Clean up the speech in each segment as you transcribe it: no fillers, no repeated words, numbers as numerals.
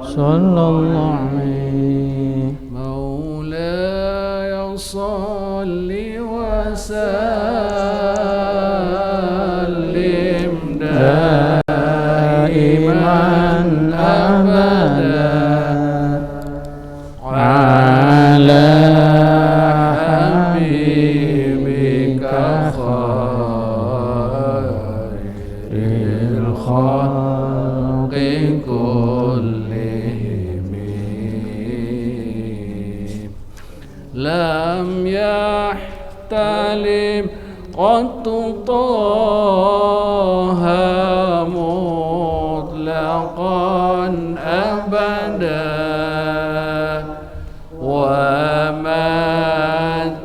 sallallahu alaihi Maulaya salli wa sallim daiman abadan ala habibika khairil khalqi kullihim lam yahtalim qattu taha mutlaqan abada wa ma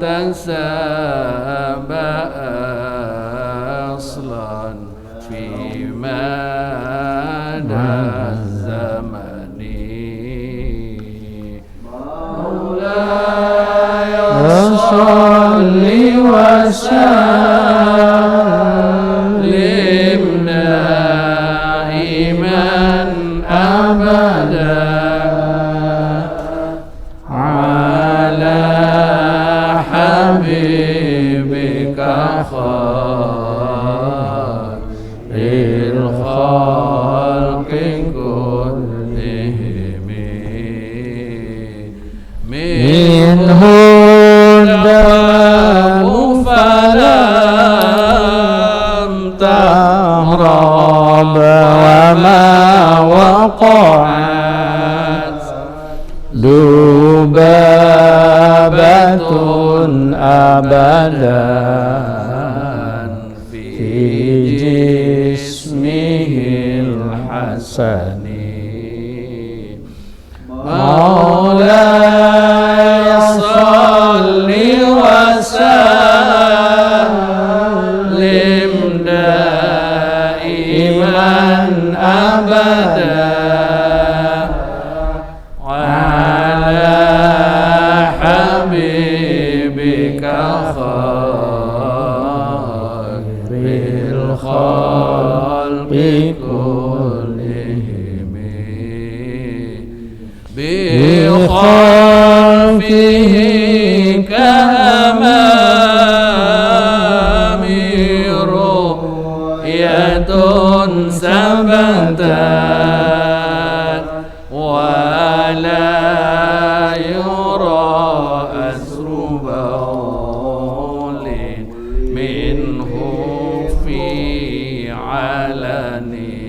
tasaba aslan fi mada zamani Maulaya salli wa sallim daiman abada ala habibika khairil khalqi kullihim minhu damu falam tahrab wa ma waqa'at dubabatun abadan fi jismihil hasani Maulaya salli wa sallim daiman abada ala habibika khairil khalqi kullihim bi khalfihi ka'amami ru'yatun sabatat wa la yura asru bawlin minhu fi alani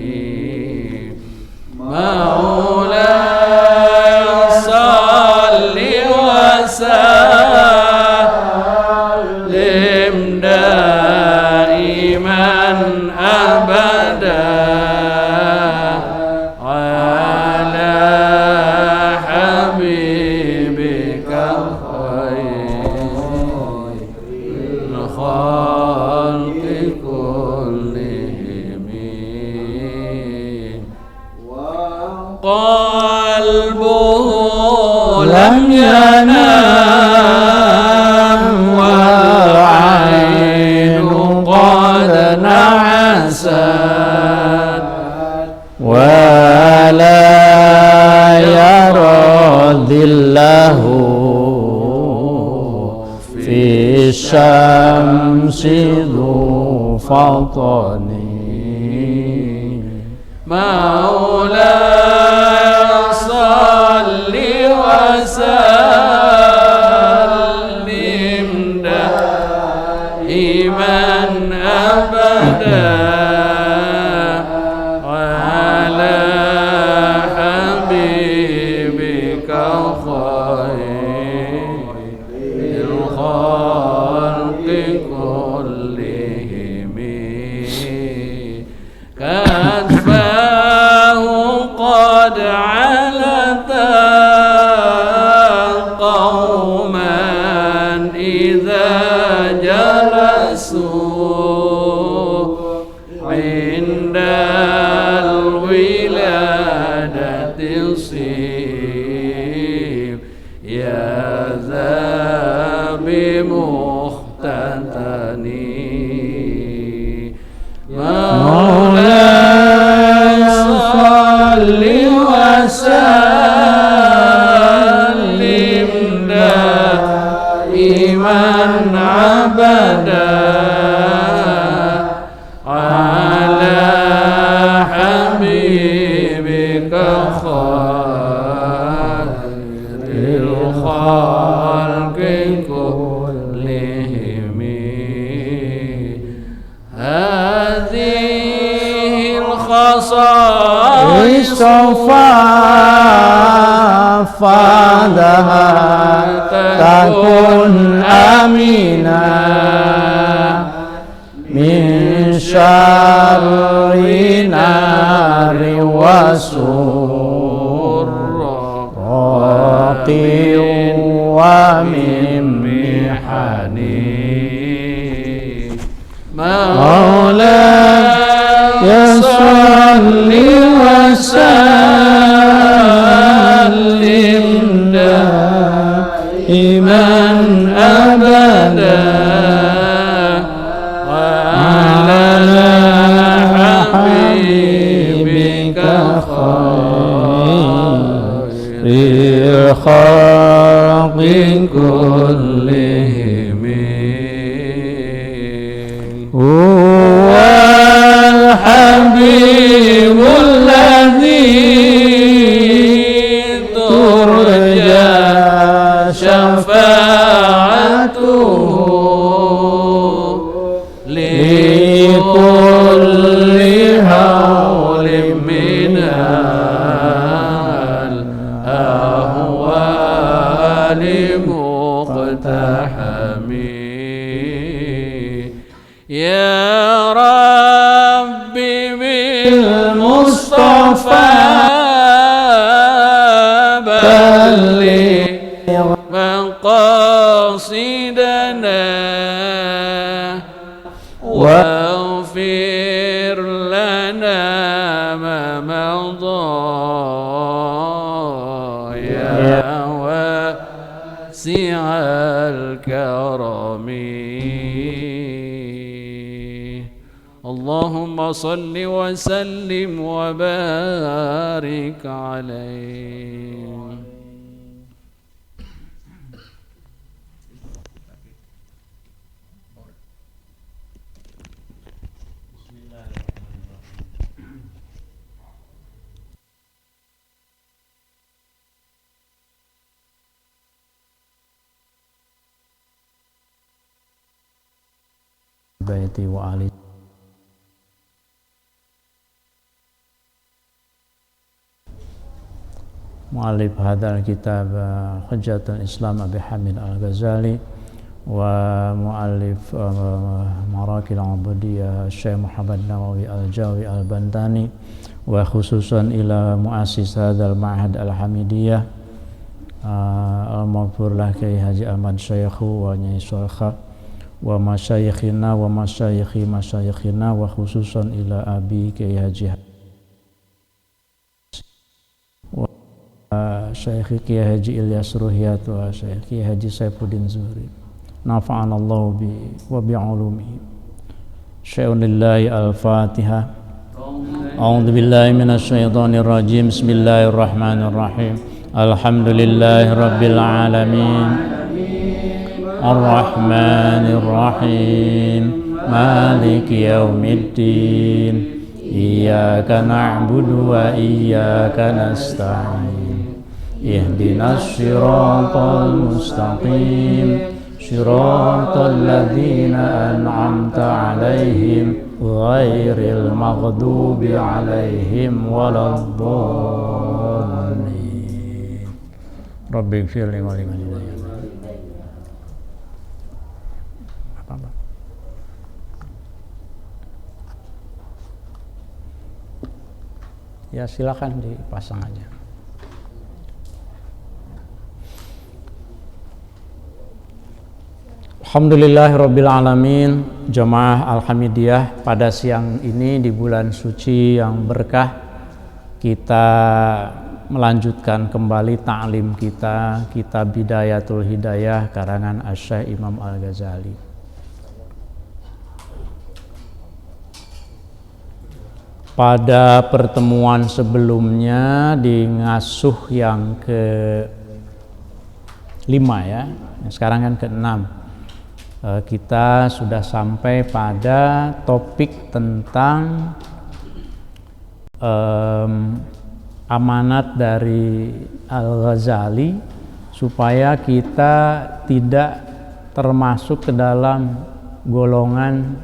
Maulaya salli wa sallim daiman abada ala habibika khairil khalqi kullihim qalbuhu lam yanam wal ainu qad na'asat wa la yaradillahu fi syamsi dhu fatani Maulaya salli wa sallim daiman abada ala habibika khairil khalqi kullihim قد علتا قوما إذا جلسوا عند الولادة صيب يا ذا بمختتني مولاي صل وسلم khairil khalqi kullihim hadhil khasa'is fadaha takun amina min syarri nari wasurraqi wa min mihani maulaya salli wa sallim daiman abada خلق كلهم هو الحبيب الذي ترجى شفاعته لكل هول من يا ربي بالمصطفى بلغ مقاصدنا واغفر لنا ما مضى يا واسع الكرم اللهم صل وسلم وبارك عليه. Baiti wa ali mu'allif hadzal kitab Hujjatul Islam Abi Hamid Al-Ghazali wa mu'allif Marakil Ubudiyah Syekh Muhammad Nawawi Al-Jawi Al-Bantani wa khususan ila muassis hadzal ma'had Al-Hamidiyah al-maghfur lah Kyai Haji Ahmad Syekhu wa Nyai Syekha wa masyayikhina wa masyayikhi masyayikhina wa khususan ila abi Kyai Haji Syekh Kyai Haji Ilyas Ruhiyat wa Syekh Kyai Haji Saifuddin Zuhri nafa'anallahu bi wa bi'ulumihi syai'unillahi al-Fatihah. A'udzu billahi minasy syaithanir rajim. Bismillahirrahmanirrahim. Alhamdulillahi rabbil alamin arrahmanir rahim maliki yaumiddin iyyaka na'budu wa iyyaka nasta'in ihdinas siratal mustaqim siratal ladzina an'amta 'alaihim ghairil maghdubi 'alaihim waladdallin. Rabbighfirli wa li walidayya. Ya silakan dipasang aja. Alhamdulillahirabbil alamin. Jamaah Al-Hamidiyah, pada siang ini di bulan suci yang berkah kita melanjutkan kembali ta'lim kita, kitab Bidayatul Hidayah karangan Asy-Syaikh Imam Al-Ghazali. Pada pertemuan sebelumnya di ngasuh yang ke-5 ya, sekarang kan ke-6, kita sudah sampai pada topik tentang amanat dari Al-Ghazali supaya kita tidak termasuk ke dalam golongan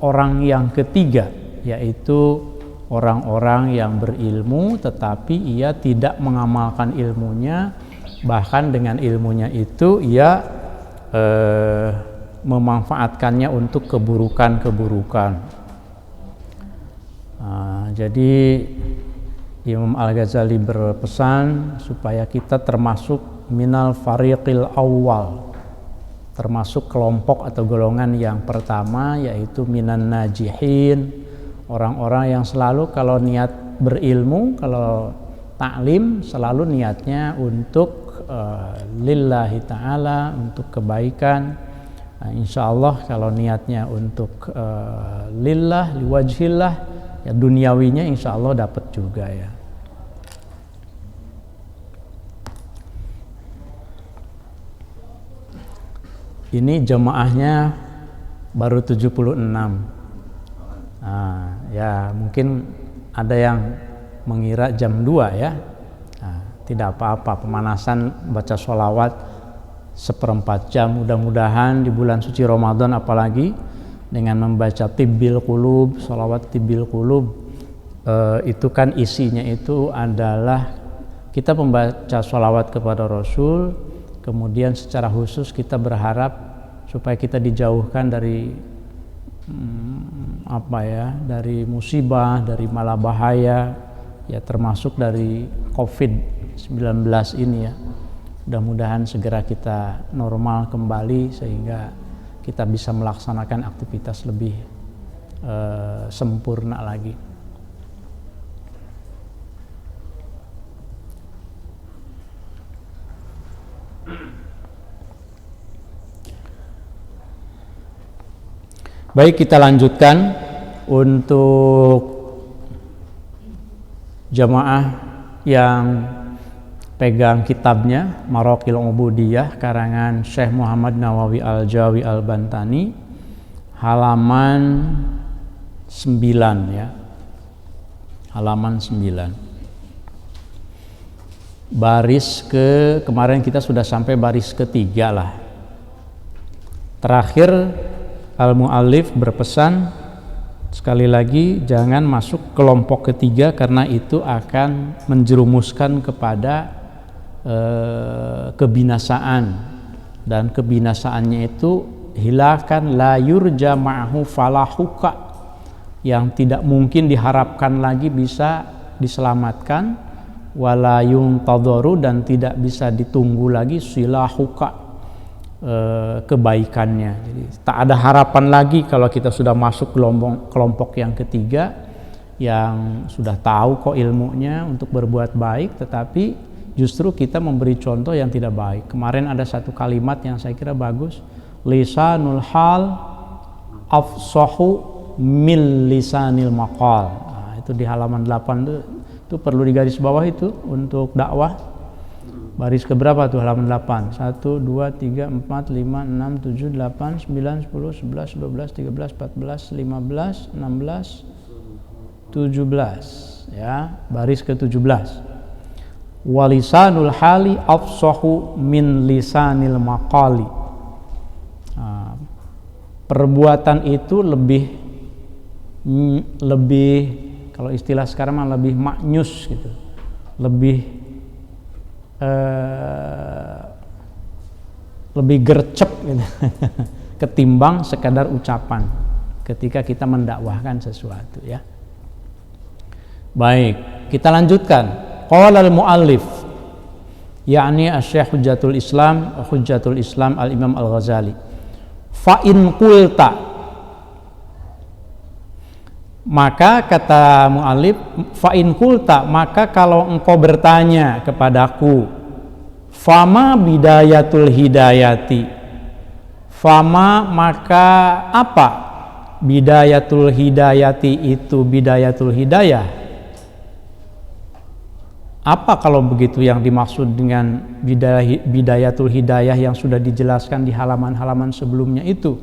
orang yang ketiga, yaitu orang-orang yang berilmu tetapi ia tidak mengamalkan ilmunya, bahkan dengan ilmunya itu ia memanfaatkannya untuk keburukan-keburukan. Jadi Imam Al-Ghazali berpesan supaya kita termasuk minal fariqil awal, termasuk kelompok atau golongan yang pertama, yaitu minan najihin, orang-orang yang selalu kalau niat berilmu, kalau taklim selalu niatnya untuk lillahi ta'ala, untuk kebaikan. Insya Allah kalau niatnya untuk lillah, liwajhillah, ya duniawinya insya Allah dapat juga ya. Ini jemaahnya baru 76. Ya mungkin ada yang mengira jam 2 ya. Tidak apa-apa, pemanasan baca sholawat 1/4 jam. Mudah-mudahan di bulan suci Ramadan apalagi dengan membaca tibbil qulub, sholawat tibbil qulub, itu kan isinya itu adalah kita membaca sholawat kepada Rasul, kemudian secara khusus kita berharap supaya kita dijauhkan dari dari musibah, dari malabahaya, ya termasuk dari COVID-19 ini ya. Mudah-mudahan segera kita normal kembali sehingga kita bisa melaksanakan aktivitas lebih sempurna lagi. Baik, kita lanjutkan untuk jamaah yang pegang kitabnya Maraqil Ubudiyah karangan Syekh Muhammad Nawawi Al-Jawi Al-Bantani, halaman 9 ya. Halaman 9. Baris kemarin kita sudah sampai baris ketiga lah. Terakhir Al-Mu'allif berpesan sekali lagi jangan masuk kelompok ketiga karena itu akan menjerumuskan kepada kebinasaan, dan kebinasaannya itu hilakan la yurja ma'hu falahuka, yang tidak mungkin diharapkan lagi bisa diselamatkan, wala yuntadharu, dan tidak bisa ditunggu lagi silahuka, kebaikannya. Jadi tak ada harapan lagi kalau kita sudah masuk kelompok yang ketiga yang sudah tahu kok ilmunya untuk berbuat baik, tetapi justru kita memberi contoh yang tidak baik. Kemarin ada satu kalimat yang saya kira bagus, lisanul hal afsahu mil lisanil maqal. Itu di halaman 8 itu perlu digaris bawah itu untuk dakwah. Baris keberapa tuh halaman 8? 1, 2, 3, 4, 5, 6, 7, 8, 9, 10, 11, 12, 13, 14, 15, 16, 17 ya, baris ke-17. Walisanul hali afsahu min lisanil maqali. Perbuatan itu lebih kalau istilah sekarang mah lebih maknyus gitu. Lebih gercep gitu. Ketimbang sekadar ucapan ketika kita mendakwahkan sesuatu ya. Baik, kita lanjutkan. Qala al-muallif yakni asy-Syaikh Hujjatul Islam al-Imam Al-Ghazali. Fa in qulta, maka kata mu'alif, fa in qulta, maka kalau engkau bertanya kepadaku, fama bidayatul hidayati, fama maka apa bidayatul hidayati, itu bidayatul hidayah, apa kalau begitu yang dimaksud dengan bidayatul hidayah yang sudah dijelaskan di halaman-halaman sebelumnya itu,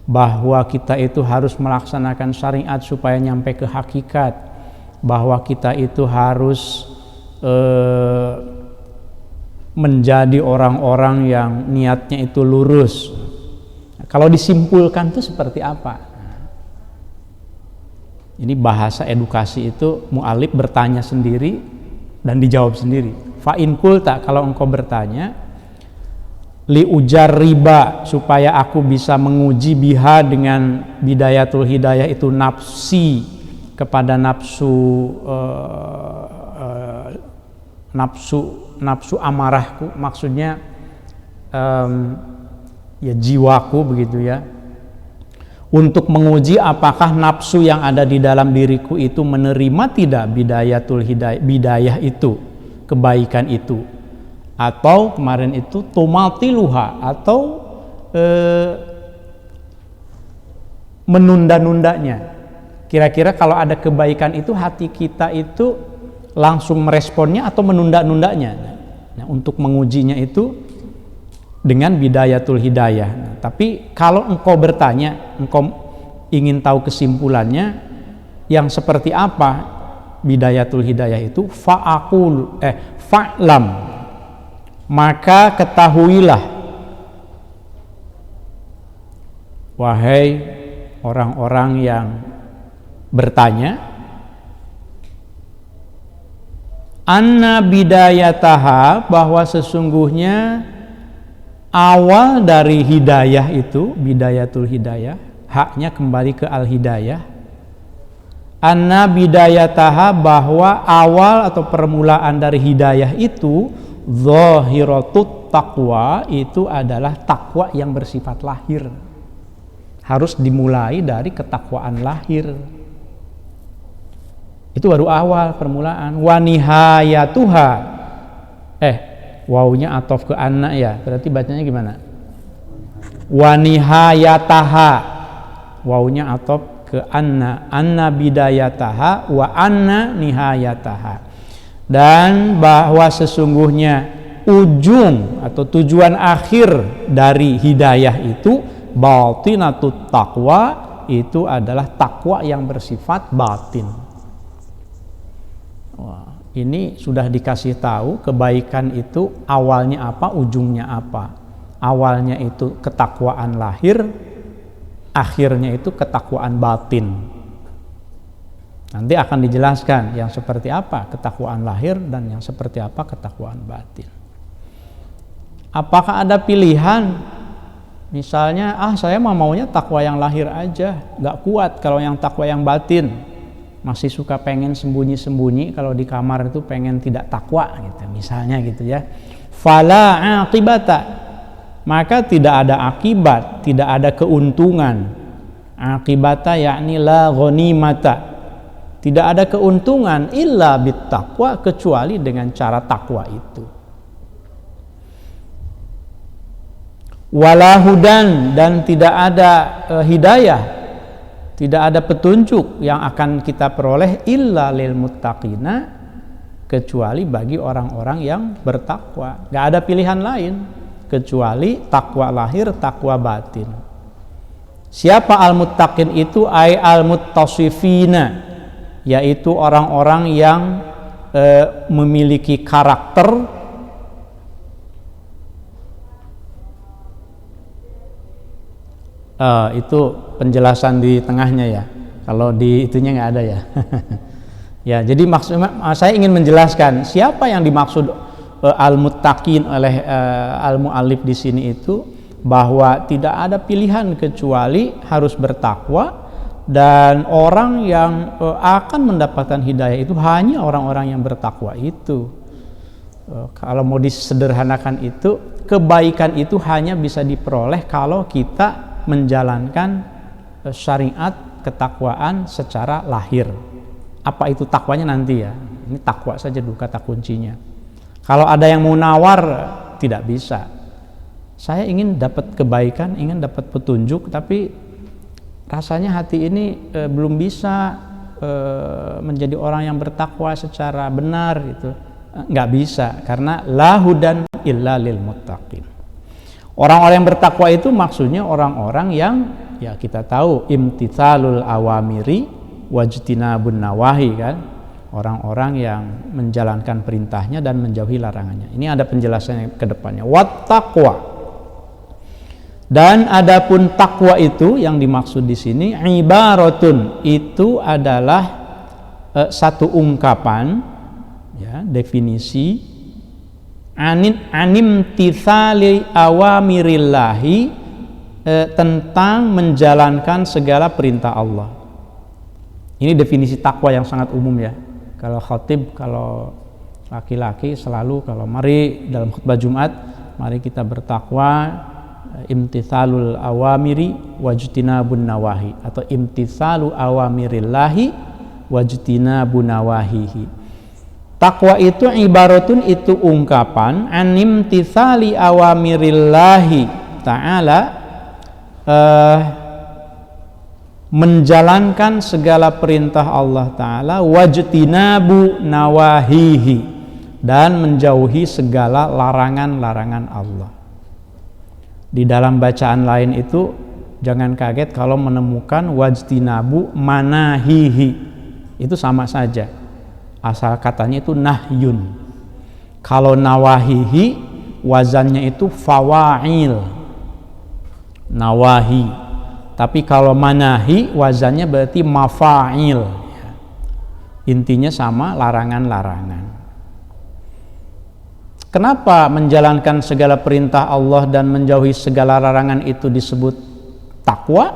bahwa kita itu harus melaksanakan syariat supaya nyampe ke hakikat, bahwa kita itu harus menjadi orang-orang yang niatnya itu lurus. Kalau disimpulkan itu seperti apa? Ini bahasa edukasi itu mu'alif bertanya sendiri dan dijawab sendiri. Fa'in kulta, kalau engkau bertanya, li ujar riba, supaya aku bisa menguji biha dengan bidayatul hidayah itu nafsi, kepada nafsu amarahku, maksudnya ya jiwaku begitu ya, untuk menguji apakah nafsu yang ada di dalam diriku itu menerima tidak bidayatul hidayah, bidayah itu, kebaikan itu, atau kemarin itu tumatiluha, atau menunda-nundanya. Kira-kira kalau ada kebaikan itu hati kita itu langsung meresponnya atau menunda-nundanya. Nah, untuk mengujinya itu dengan bidayatul hidayah. Nah, tapi kalau engkau bertanya, engkau ingin tahu kesimpulannya yang seperti apa bidayatul hidayah itu, fa'lam, maka ketahuilah wahai orang-orang yang bertanya, anna bidayataha, bahwa sesungguhnya awal dari hidayah itu, bidayatul hidayah, haknya kembali ke al-hidayah. Anna bidayataha, bahwa awal atau permulaan dari hidayah itu, zahiratut taqwa, itu adalah takwa yang bersifat lahir. Harus dimulai dari ketakwaan lahir. Itu baru awal permulaan. Wa nihayatuha, wawunya atof ke anna ya, berarti bacanya gimana? Wa nihayataha, wawunya atof ke anna, anna bidayataha wa anna nihayataha, dan bahwa sesungguhnya ujung atau tujuan akhir dari hidayah itu, batinatut taqwa, itu adalah takwa yang bersifat batin. Wah, ini sudah dikasih tahu kebaikan itu awalnya apa, ujungnya apa. Awalnya itu ketakwaan lahir, akhirnya itu ketakwaan batin. Nanti akan dijelaskan yang seperti apa ketakwaan lahir dan yang seperti apa ketakwaan batin. Apakah ada pilihan? Misalnya, saya maunya takwa yang lahir aja, gak kuat kalau yang takwa yang batin. Masih suka pengen sembunyi-sembunyi, kalau di kamar itu pengen tidak takwa gitu, misalnya gitu ya. Fala aqibata, maka tidak ada akibat, tidak ada keuntungan. Aqibata yakni la ghanimata, tidak ada keuntungan illa bittaqwa, kecuali dengan cara takwa itu. Wala hudan, dan tidak ada hidayah, tidak ada petunjuk yang akan kita peroleh illa lil muttaqina, kecuali bagi orang-orang yang bertakwa. Gak ada pilihan lain kecuali takwa lahir, takwa batin. Siapa al-muttaqin itu? Ai al-muttasifina, yaitu orang-orang yang memiliki karakter itu penjelasan di tengahnya ya, kalau di itunya nggak ada ya. Ya, jadi maksudnya saya ingin menjelaskan siapa yang dimaksud al-muttaqin oleh al-mu'allif di sini itu, bahwa tidak ada pilihan kecuali harus bertakwa, dan orang yang akan mendapatkan hidayah itu hanya orang-orang yang bertakwa itu. Kalau mau disederhanakan itu, kebaikan itu hanya bisa diperoleh kalau kita menjalankan syariat ketakwaan secara lahir. Apa itu takwanya nanti ya, ini takwa saja dulu kata kuncinya. Kalau ada yang mau nawar, tidak bisa. Saya ingin dapat kebaikan, ingin dapat petunjuk, tapi rasanya hati ini belum bisa menjadi orang yang bertakwa secara benar gitu. Nggak bisa, karena la hudan illa lil muttaqin. Orang-orang yang bertakwa itu maksudnya orang-orang yang ya kita tahu imtitsalul awamiri wajtinabun nawahi kan. orang-orang yang menjalankan perintahnya dan menjauhi larangannya. Ini ada penjelasannya ke depannya. Wat taqwa. Dan adapun takwa itu yang dimaksud di sini ibaratun, itu adalah satu ungkapan, ya, definisi anim tithali awamirillahi, tentang menjalankan segala perintah Allah. Ini definisi takwa yang sangat umum ya. Kalau khatib, kalau laki-laki selalu kalau mari dalam khutbah Jumat, mari kita bertakwa, imtithalul awamiri wajtinabun nawahi, atau imtithalu awamirillahi wajtinabun nawahihi. Takwa itu ibaratun, itu ungkapan animtithali awamirillahi ta'ala, menjalankan segala perintah Allah Ta'ala, wajtinabu nawahihi, dan menjauhi segala larangan-larangan Allah. Di dalam bacaan lain itu jangan kaget kalau menemukan wajtinabu manahihi, itu sama saja, asal katanya itu nahyun. Kalau nawahihi wazannya itu fawail, nawahi. Tapi kalau manahi wazannya berarti mafa'il. Intinya sama, larangan-larangan. Kenapa menjalankan segala perintah Allah dan menjauhi segala larangan itu disebut takwa?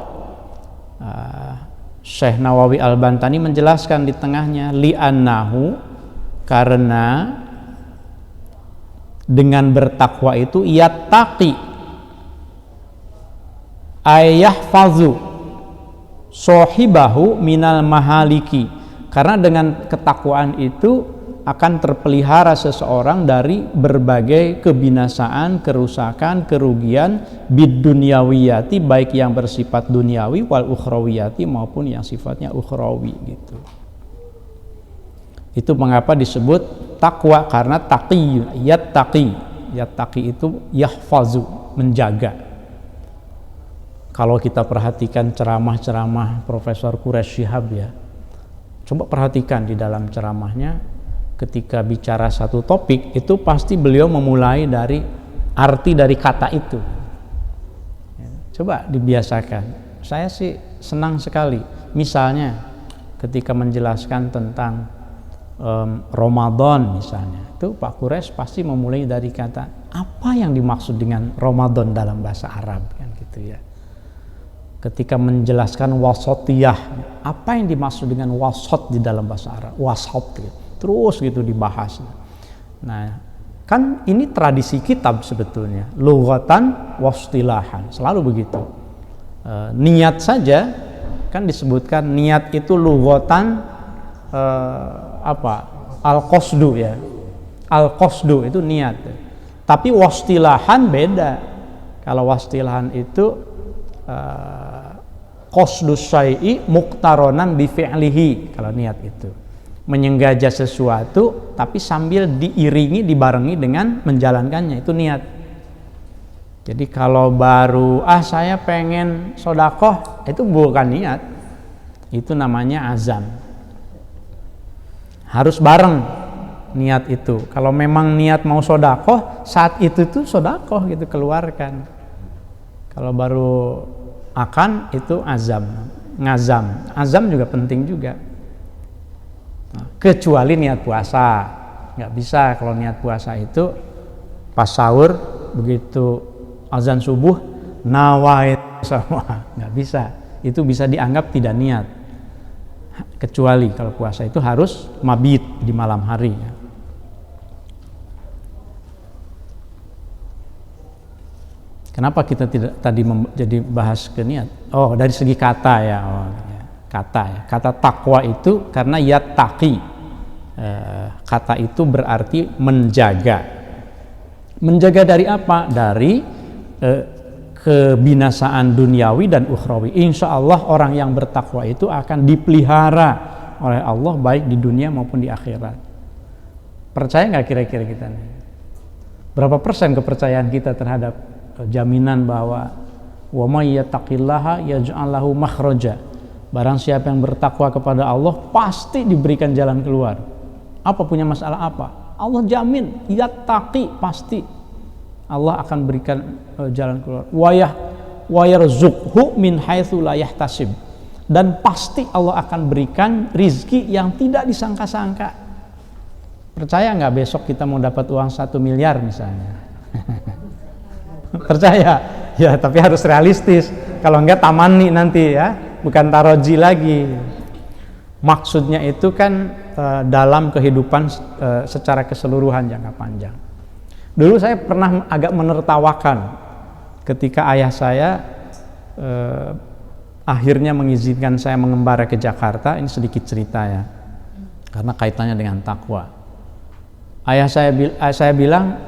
Syekh Nawawi Al-Bantani menjelaskan di tengahnya, li'annahu, karena dengan bertakwa itu yattaqi ayahfazu sohibahu minal mahaliki, karena dengan ketakwaan itu akan terpelihara seseorang dari berbagai kebinasaan, kerusakan, kerugian bid dunyawiyati, baik yang bersifat duniawi wal ukhrawiyati maupun yang sifatnya ukhrawi gitu. Itu mengapa disebut takwa, karena taqi, yattaqi itu yahfazu, menjaga. Kalau kita perhatikan ceramah-ceramah Profesor Quraish Shihab ya, coba perhatikan di dalam ceramahnya, ketika bicara satu topik itu pasti beliau memulai dari arti dari kata itu. Coba dibiasakan. Saya sih senang sekali. Misalnya ketika menjelaskan tentang Ramadan misalnya, itu Pak Quraish pasti memulai dari kata apa yang dimaksud dengan Ramadan dalam bahasa Arab, kan gitu ya. Ketika menjelaskan wasatiyah, apa yang dimaksud dengan wasat di dalam bahasa Arab, wasat gitu. Terus gitu dibahas. Nah, kan ini tradisi kitab sebetulnya, lughatan wastilahan, selalu begitu. Niat saja kan disebutkan, niat itu lughatan al-qasdu ya, al-qasdu itu niat. Tapi wastilahan beda. Kalau wastilahan itu qasdus syai'i muqtaronan bi fi'lihi, kalau niat itu menyengaja sesuatu tapi sambil diiringi, dibarengi dengan menjalankannya, itu niat. Jadi kalau baru saya pengen sedekah, itu bukan niat, itu namanya azam. Harus bareng niat itu. Kalau memang niat mau sedekah, saat itu tuh sedekah gitu, keluarkan. Kalau baru akan, itu azam, ngazam. Azam juga penting juga. Kecuali niat puasa, nggak bisa. Kalau niat puasa itu pas sahur begitu azan subuh nawait sama, nggak bisa. Itu bisa dianggap tidak niat. Kecuali kalau puasa itu harus mabit, di malam hari. Kenapa kita tidak tadi jadi bahas ke niat? Oh, dari segi kata ya. Oh, ya. Kata ya. Kata takwa itu karena yattaqi. Kata itu berarti menjaga. Menjaga dari apa? Dari kebinasaan duniawi dan ukhrawi. Insya Allah orang yang bertakwa itu akan dipelihara oleh Allah baik di dunia maupun di akhirat. Percaya nggak kira-kira kita nih? Berapa persen kepercayaan kita terhadap jaminan bahwa wa may yattaqillaha yaj'al lahu makhraja Barang siapa yang bertakwa kepada Allah pasti diberikan jalan keluar. Apa punya masalah apa? Allah jamin, yattaqi, pasti Allah akan berikan jalan keluar. Wa yarzuqhu min haitsu la yahtasib. Dan pasti Allah akan berikan rizki yang tidak disangka-sangka. Percaya nggak besok kita mau dapat uang 1 miliar misalnya? Percaya? Ya, tapi harus realistis. Kalau enggak tamani nanti ya, bukan taroji lagi. Maksudnya itu kan dalam kehidupan secara keseluruhan jangka panjang. Dulu saya pernah agak menertawakan ketika ayah saya akhirnya mengizinkan saya mengembara ke Jakarta. Ini sedikit cerita ya, karena kaitannya dengan takwa. Ayah saya bilang,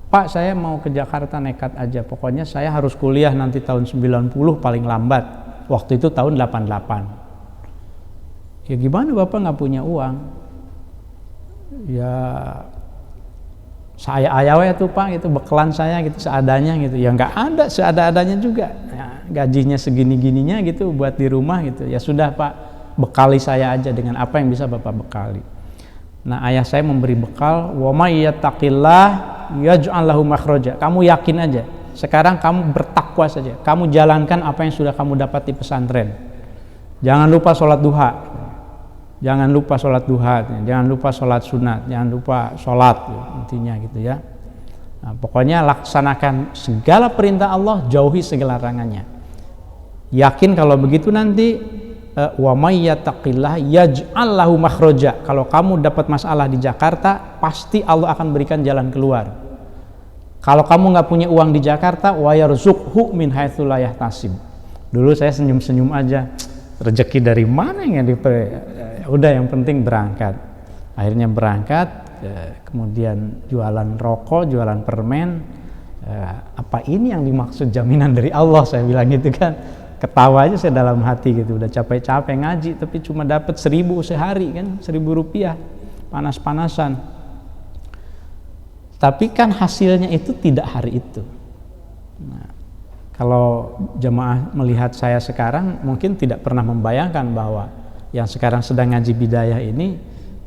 Pak, saya mau ke Jakarta nekat aja, pokoknya saya harus kuliah nanti tahun 90 paling lambat. Waktu itu tahun 88. Ya gimana Bapak nggak punya uang? Ya saya ayah tuh Pak, itu bekelan saya gitu seadanya gitu. Ya nggak ada seada-adanya juga. Ya, gajinya segini-gininya gitu buat di rumah gitu. Ya sudah Pak, bekali saya aja dengan apa yang bisa Bapak bekali. Nah, ayah saya memberi bekal, wa may yattaqillah yaj'al lahu makhraja. Kamu yakin aja. Sekarang kamu bertakwa saja. Kamu jalankan apa yang sudah kamu dapat di pesantren. Jangan lupa sholat duha. Jangan lupa sholat duha. Jangan lupa sholat sunat. Jangan lupa sholat. Intinya gitu ya. Nah, pokoknya laksanakan segala perintah Allah, jauhi segala larangannya. Yakin kalau begitu nanti wa may yattaqillah yaj'al lahu makhraja. Kalau kamu dapat masalah di Jakarta, pasti Allah akan berikan jalan keluar. Kalau kamu nggak punya uang di Jakarta, wa yarzuqhu min haitsu la yahtasib. Dulu saya senyum-senyum aja. Rezeki dari mana yang udah yang penting berangkat. Akhirnya berangkat, kemudian jualan rokok, jualan permen. Apa ini yang dimaksud jaminan dari Allah, saya bilang gitu kan. Ketawa aja saya dalam hati gitu, udah capek-capek ngaji tapi cuma dapat 1.000 sehari kan, 1.000 rupiah panas-panasan. Tapi kan hasilnya itu tidak hari itu. Nah, kalau jemaah melihat saya sekarang mungkin tidak pernah membayangkan bahwa yang sekarang sedang ngaji bidayah ini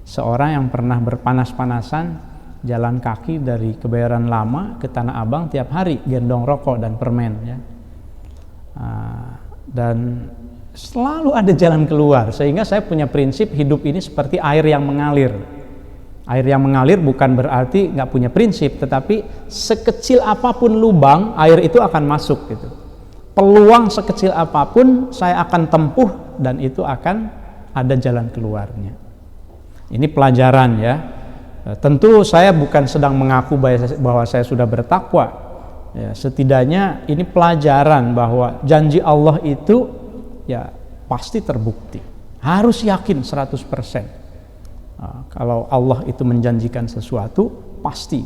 seorang yang pernah berpanas-panasan jalan kaki dari Kebayoran Lama ke Tanah Abang tiap hari gendong rokok dan permen ya. Dan selalu ada jalan keluar, sehingga saya punya prinsip hidup ini seperti air yang mengalir. Air yang mengalir bukan berarti nggak punya prinsip, tetapi sekecil apapun lubang, air itu akan masuk gitu. Peluang sekecil apapun saya akan tempuh dan itu akan ada jalan keluarnya. Ini pelajaran ya. Tentu saya bukan sedang mengaku bahwa saya sudah bertakwa. Ya, setidaknya ini pelajaran bahwa janji Allah itu ya pasti terbukti. Harus yakin 100%. Nah, kalau Allah itu menjanjikan sesuatu, pasti.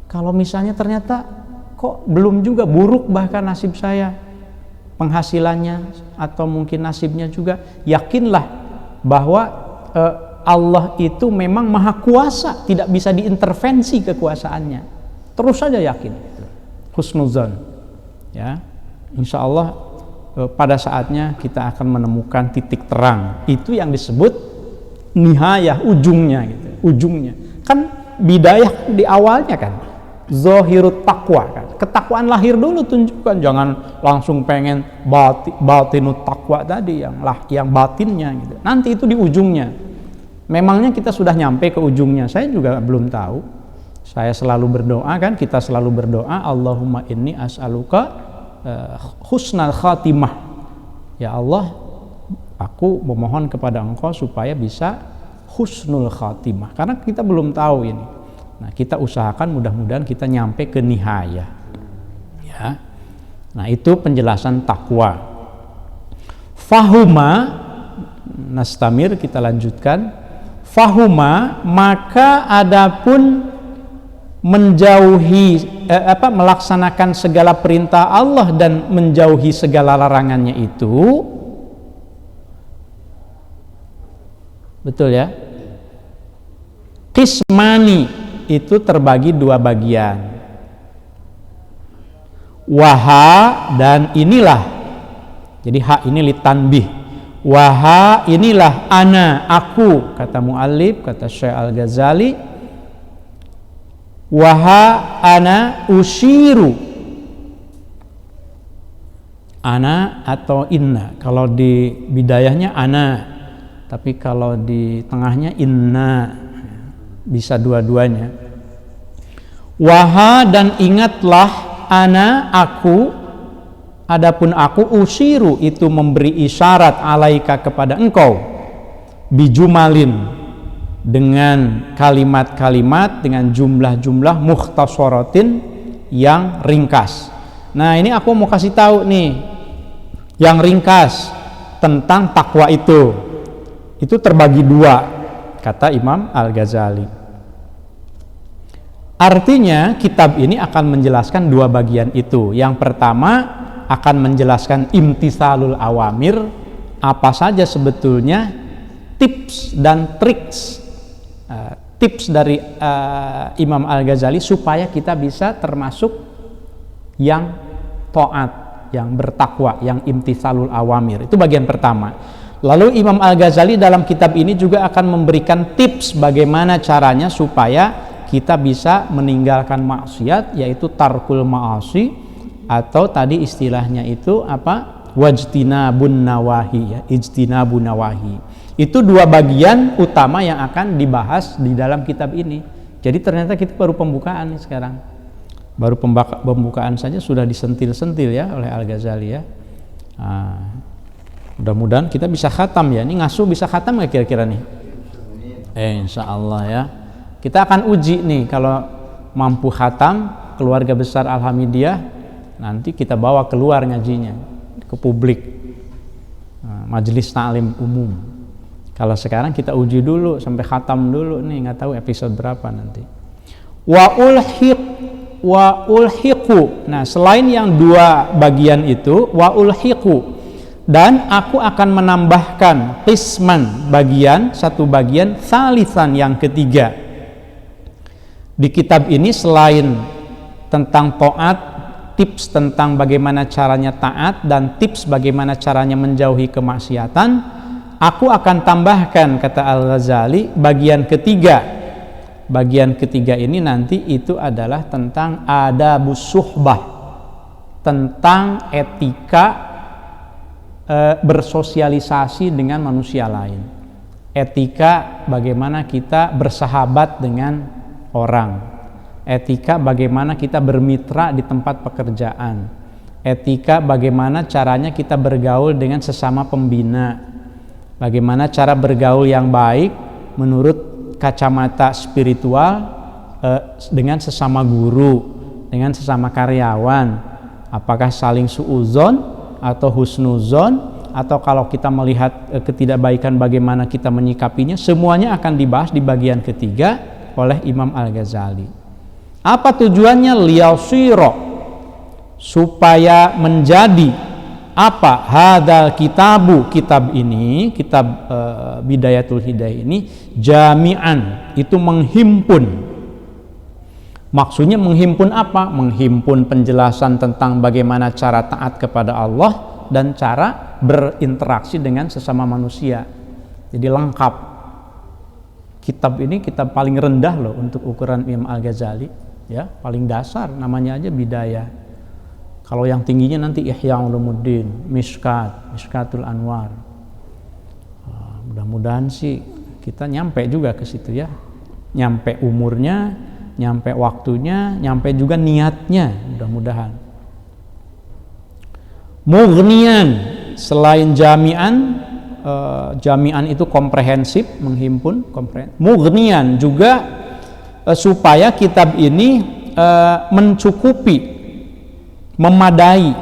Kalau misalnya ternyata kok belum juga, buruk bahkan nasib saya, penghasilannya atau mungkin nasibnya juga, yakinlah bahwa Allah itu memang maha kuasa, tidak bisa diintervensi kekuasaannya. Terus saja yakin. Husnuzan ya, insya Allah pada saatnya kita akan menemukan titik terang. Itu yang disebut nihayah, ujungnya gitu. Ujungnya kan bidayah di awalnya kan zahirut taqwa kan, ketakwaan lahir dulu tunjukkan, jangan langsung pengen batinut taqwa tadi yang batinnya gitu. Nanti itu di ujungnya. Memangnya kita sudah nyampe ke ujungnya? Saya juga belum tahu. Saya selalu berdoa kan, kita selalu berdoa, Allahumma inni as'aluka husnal khatimah. Ya Allah, aku memohon kepada Engkau supaya bisa husnul khatimah. Karena kita belum tahu ini. Nah, kita usahakan mudah-mudahan kita nyampe ke nihayah. Ya. Nah, itu penjelasan takwa. Fahuma, nastamir, kita lanjutkan. Fahuma, maka adapun menjauhi melaksanakan segala perintah Allah dan menjauhi segala larangannya itu, betul ya, qismani, itu terbagi 2 bagian. Waha, dan inilah Jadi ha ini litanbih. Waha inilah ana, aku, kata muallif, kata Syekh Al-Ghazali. Waha ana usyiru. Ana atau inna. Kalau di bidayahnya ana, tapi kalau di tengahnya inna. Bisa dua-duanya. Waha dan ingatlah ana, aku. Adapun aku usiru itu memberi isyarat alaika kepada engkau bijumalin dengan kalimat-kalimat dengan jumlah-jumlah mukhtasaratin yang ringkas. Nah, ini aku mau kasih tahu nih yang ringkas tentang takwa itu. Itu terbagi dua, kata Imam Al-Ghazali. Artinya kitab ini akan menjelaskan dua bagian itu. Yang pertama akan menjelaskan imtisalul awamir, apa saja sebetulnya tips dan triks tips dari Imam Al-Ghazali supaya kita bisa termasuk yang taat, yang bertakwa, yang imtisalul awamir. Itu bagian pertama. Lalu Imam Al-Ghazali dalam kitab ini juga akan memberikan tips bagaimana caranya supaya kita bisa meninggalkan maksiat, yaitu tarkul ma'asi, atau tadi istilahnya itu apa? Wajtinabun nawahi, ya, ijtinabun nawahi. Itu dua bagian utama yang akan dibahas di dalam kitab ini. Jadi ternyata kita baru pembukaan nih sekarang. Baru pembukaan saja sudah disentil-sentil ya oleh Al-Ghazali ya. Nah, mudah-mudahan kita bisa khatam ya. Ini ngasuh bisa khatam nggak kira-kira nih? Insya Allah ya. Kita akan uji nih kalau mampu khatam keluarga besar Al-Hamidiyah. Nanti kita bawa keluar ngajinya ke publik, majelis ta'lim umum. Kalau sekarang kita uji dulu sampai khatam dulu nih, nggak tahu episode berapa nanti. Wa ulhiqu. Nah, selain yang dua bagian itu, wa ulhiqu, dan aku akan menambahkan qisman, bagian, satu bagian, salisan, yang ketiga. Di kitab ini selain tentang taat, tips tentang bagaimana caranya taat dan tips bagaimana caranya menjauhi kemaksiatan, aku akan tambahkan, kata Al-Ghazali, bagian ketiga. Bagian ketiga ini nanti itu adalah tentang adabus suhbah, tentang etika bersosialisasi dengan manusia lain, etika bagaimana kita bersahabat dengan orang, etika bagaimana kita bermitra di tempat pekerjaan, etika bagaimana caranya kita bergaul dengan sesama pembina, bagaimana cara bergaul yang baik menurut kacamata spiritual dengan sesama guru, dengan sesama karyawan, apakah saling suuzon atau husnuzon, atau kalau kita melihat ketidakbaikan bagaimana kita menyikapinya. Semuanya akan dibahas di bagian ketiga oleh Imam Al-Ghazali. Apa tujuannya? Liyasiro, supaya menjadi apa? Hadal kitabu, kitab ini, kitab Bidayatul Hidayah ini, jami'an, itu menghimpun. Maksudnya menghimpun apa? Menghimpun penjelasan tentang bagaimana cara taat kepada Allah dan cara berinteraksi dengan sesama manusia. Jadi lengkap. Kitab ini kitab paling rendah loh untuk ukuran Imam Al-Ghazali. Ya, paling dasar, namanya aja Bidayah. Kalau yang tingginya nanti Ihya Ulumuddin, Mishkatul Anwar. Mudah-mudahan sih kita nyampe juga ke situ ya. Nyampe umurnya, nyampe waktunya, nyampe juga niatnya, mudah-mudahan. Mughniyan, selain jami'an, jami'an itu komprehensif, menghimpun, mughniyan juga supaya kitab ini mencukupi, memadai.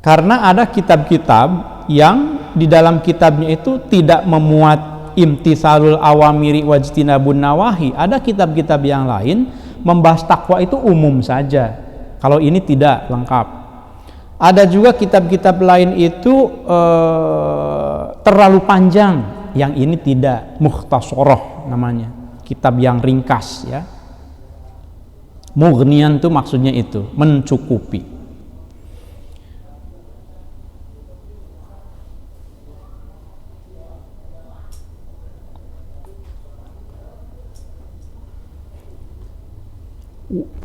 Karena ada kitab-kitab yang di dalam kitabnya itu tidak memuat imtisalul awamiri wajtinabun nawahi. Ada kitab-kitab yang lain membahas takwa itu umum saja. Kalau ini tidak lengkap. Ada juga kitab-kitab lain itu terlalu panjang. Yang ini tidak, mukhtasarah namanya. Kitab yang ringkas ya. Mughniyan itu maksudnya itu, mencukupi.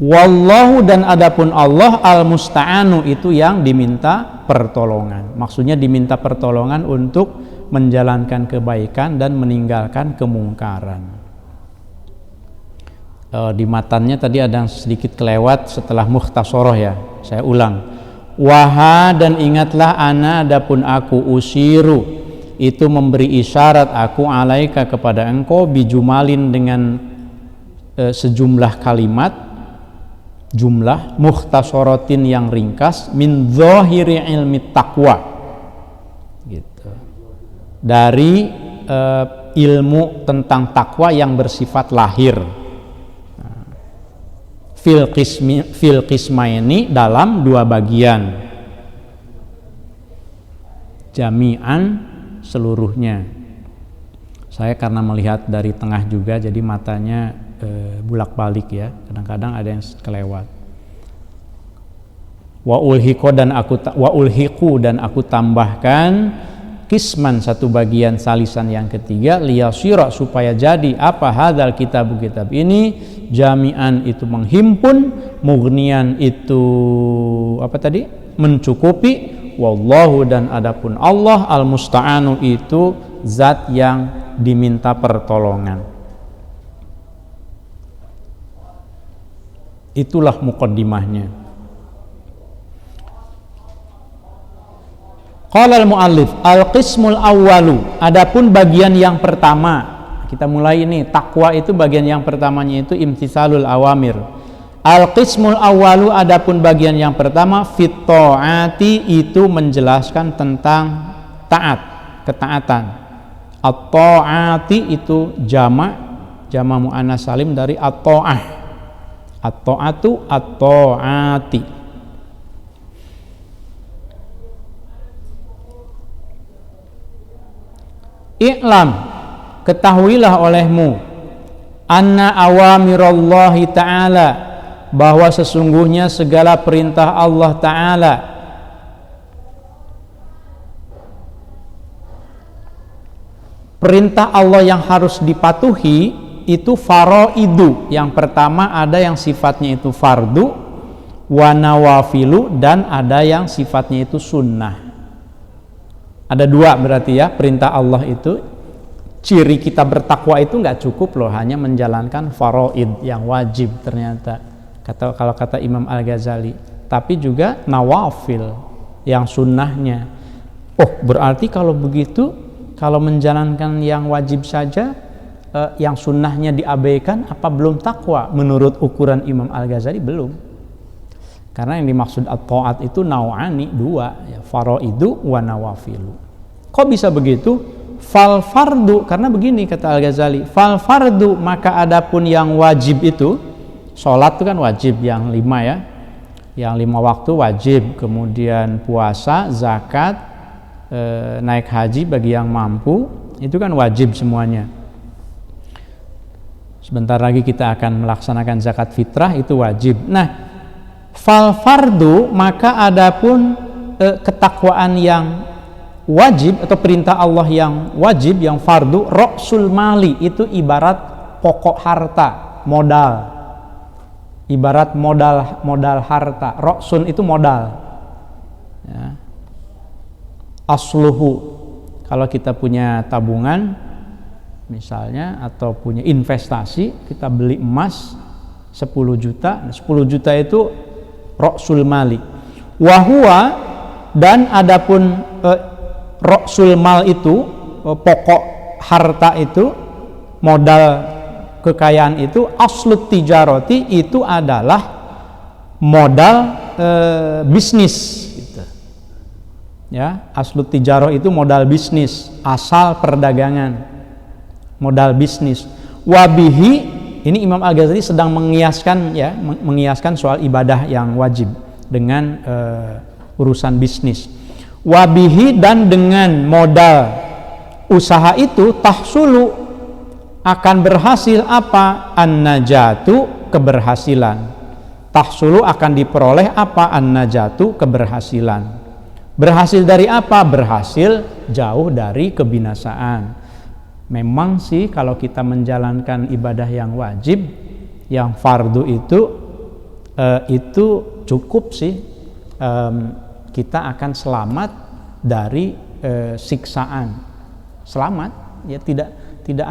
Wallahu, dan adapun Allah, al-musta'anu, itu yang diminta pertolongan. Maksudnya diminta pertolongan untuk menjalankan kebaikan dan meninggalkan kemungkaran. Di matannya tadi ada yang sedikit kelewat setelah mukhtasoroh ya, saya ulang. Waha, dan ingatlah ana, adapun aku, usiru, itu memberi isyarat aku, alaika, kepada engkau, bijumalin, dengan sejumlah kalimat, jumlah mukhtasorotin yang ringkas, min zahiri ilmi taqwa, gitu, dari ilmu tentang takwa yang bersifat lahir. Fil qismaini, dalam dua bagian, jami'an, seluruhnya. Saya karena melihat dari tengah juga, jadi matanya bulak balik ya, kadang-kadang ada yang kelewat. Wa ulhiqu, dan aku tambahkan, kisman, satu bagian, salisan yang ketiga, liyasira, supaya jadi apa, hadzal kitab ini, jami'an, itu menghimpun, mughnian, itu apa tadi, mencukupi, wallahu, dan adapun Allah, al-musta'anu, itu zat yang diminta pertolongan. Itulah muqaddimahnya. Qala al-muallif, al-qismul awwalu, adapun bagian yang pertama, kita mulai ini, takwa itu bagian yang pertamanya itu imtitsalul awamir. Al-qismul awwalu, adapun bagian yang pertama, fit ta'ati, itu menjelaskan tentang taat, ketaatan. At-ta'ati itu jama' muannas salim dari at-ta'ah. At-ta'atu, at-ta'ati. I'lam, ketahuilah olehmu, anna awamirallahi ta'ala, bahwa sesungguhnya segala perintah Allah Ta'ala, perintah Allah yang harus dipatuhi itu faraidu. Yang pertama ada yang sifatnya itu fardu, wa nawafilu, dan ada yang sifatnya itu sunnah. Ada dua berarti ya, perintah Allah itu. Ciri kita bertakwa itu nggak cukup loh hanya menjalankan faraid yang wajib ternyata, kalau kata Imam Al-Ghazali, tapi juga nawafil yang sunnahnya. Oh, berarti kalau begitu, kalau menjalankan yang wajib saja, yang sunnahnya diabaikan, apa belum takwa? Menurut ukuran Imam Al-Ghazali belum. Karena yang dimaksud at-ta'at itu naw'ani, dua ya, faraidu wa nawafilu. Kok bisa begitu? Fal fardu, karena begini kata Al-Ghazali, fal fardu, maka adapun yang wajib itu, sholat itu kan wajib yang 5 ya, yang 5 waktu wajib, kemudian puasa, zakat, naik haji bagi yang mampu, itu kan wajib semuanya. Sebentar lagi kita akan melaksanakan zakat fitrah, itu wajib. Nah, fal fardu, maka adapun ketakwaan yang wajib atau perintah Allah yang wajib, yang fardu, ra'sul mali, itu ibarat pokok harta, modal. Ibarat modal harta. Ra'sun itu modal. Ya. Asluhu, kalau kita punya tabungan misalnya atau punya investasi, kita beli emas 10 juta, 10 juta itu ra'sul mali. Wahua, dan adapun ra'sul mal itu, pokok harta itu, modal kekayaan itu, aslut tijaroti, itu adalah modal bisnis gitu. Ya, aslut tijaroh itu modal bisnis, asal perdagangan, modal bisnis. Wabihi, ini Imam Al-Ghazali sedang mengiaskan soal ibadah yang wajib dengan urusan bisnis. Wabihi, dan dengan modal usaha itu, tahsulu, akan berhasil apa? An-najatu, keberhasilan. Tahsulu, akan diperoleh apa? An-najatu, keberhasilan. Berhasil dari apa? Berhasil jauh dari kebinasaan. Memang sih kalau kita menjalankan ibadah yang wajib, yang fardu itu itu cukup sih, kita akan selamat dari siksaan. Selamat, ya tidak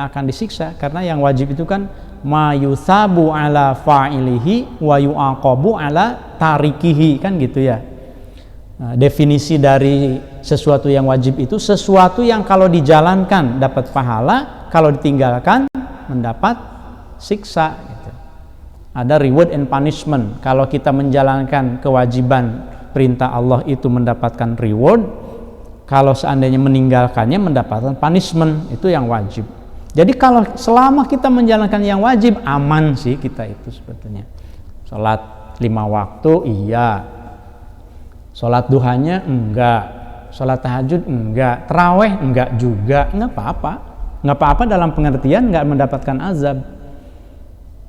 akan disiksa, karena yang wajib itu kan ma yusabu ala fa'ilihi wa yu'aqabu ala tarikihi, kan gitu ya. Nah, definisi dari sesuatu yang wajib itu sesuatu yang kalau dijalankan dapat pahala, kalau ditinggalkan mendapat siksa gitu. Ada reward and punishment. Kalau kita menjalankan kewajiban perintah Allah itu mendapatkan reward, kalau seandainya meninggalkannya mendapatkan punishment, itu yang wajib. Jadi kalau selama kita menjalankan yang wajib, aman sih kita itu sebetulnya. Sholat 5 waktu iya, sholat duhanya enggak, sholat tahajud enggak, taraweh enggak juga, enggak apa-apa dalam pengertian enggak mendapatkan azab.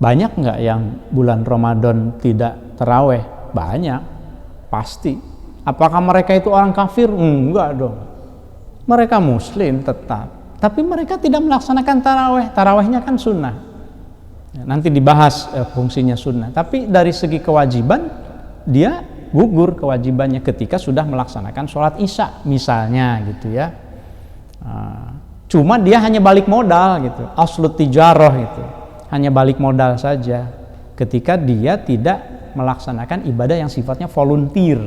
Banyak enggak yang bulan Ramadan tidak taraweh? Banyak, pasti. Apakah mereka itu orang kafir? Enggak dong. Mereka muslim tetap, tapi mereka tidak melaksanakan taraweh. Tarawehnya kan sunnah. Nanti dibahas fungsinya sunnah. Tapi dari segi kewajiban, dia gugur kewajibannya ketika sudah melaksanakan sholat isya misalnya gitu ya. Cuma dia hanya balik modal gitu, aslut tijarah gitu, hanya balik modal saja ketika dia tidak melaksanakan ibadah yang sifatnya volunteer.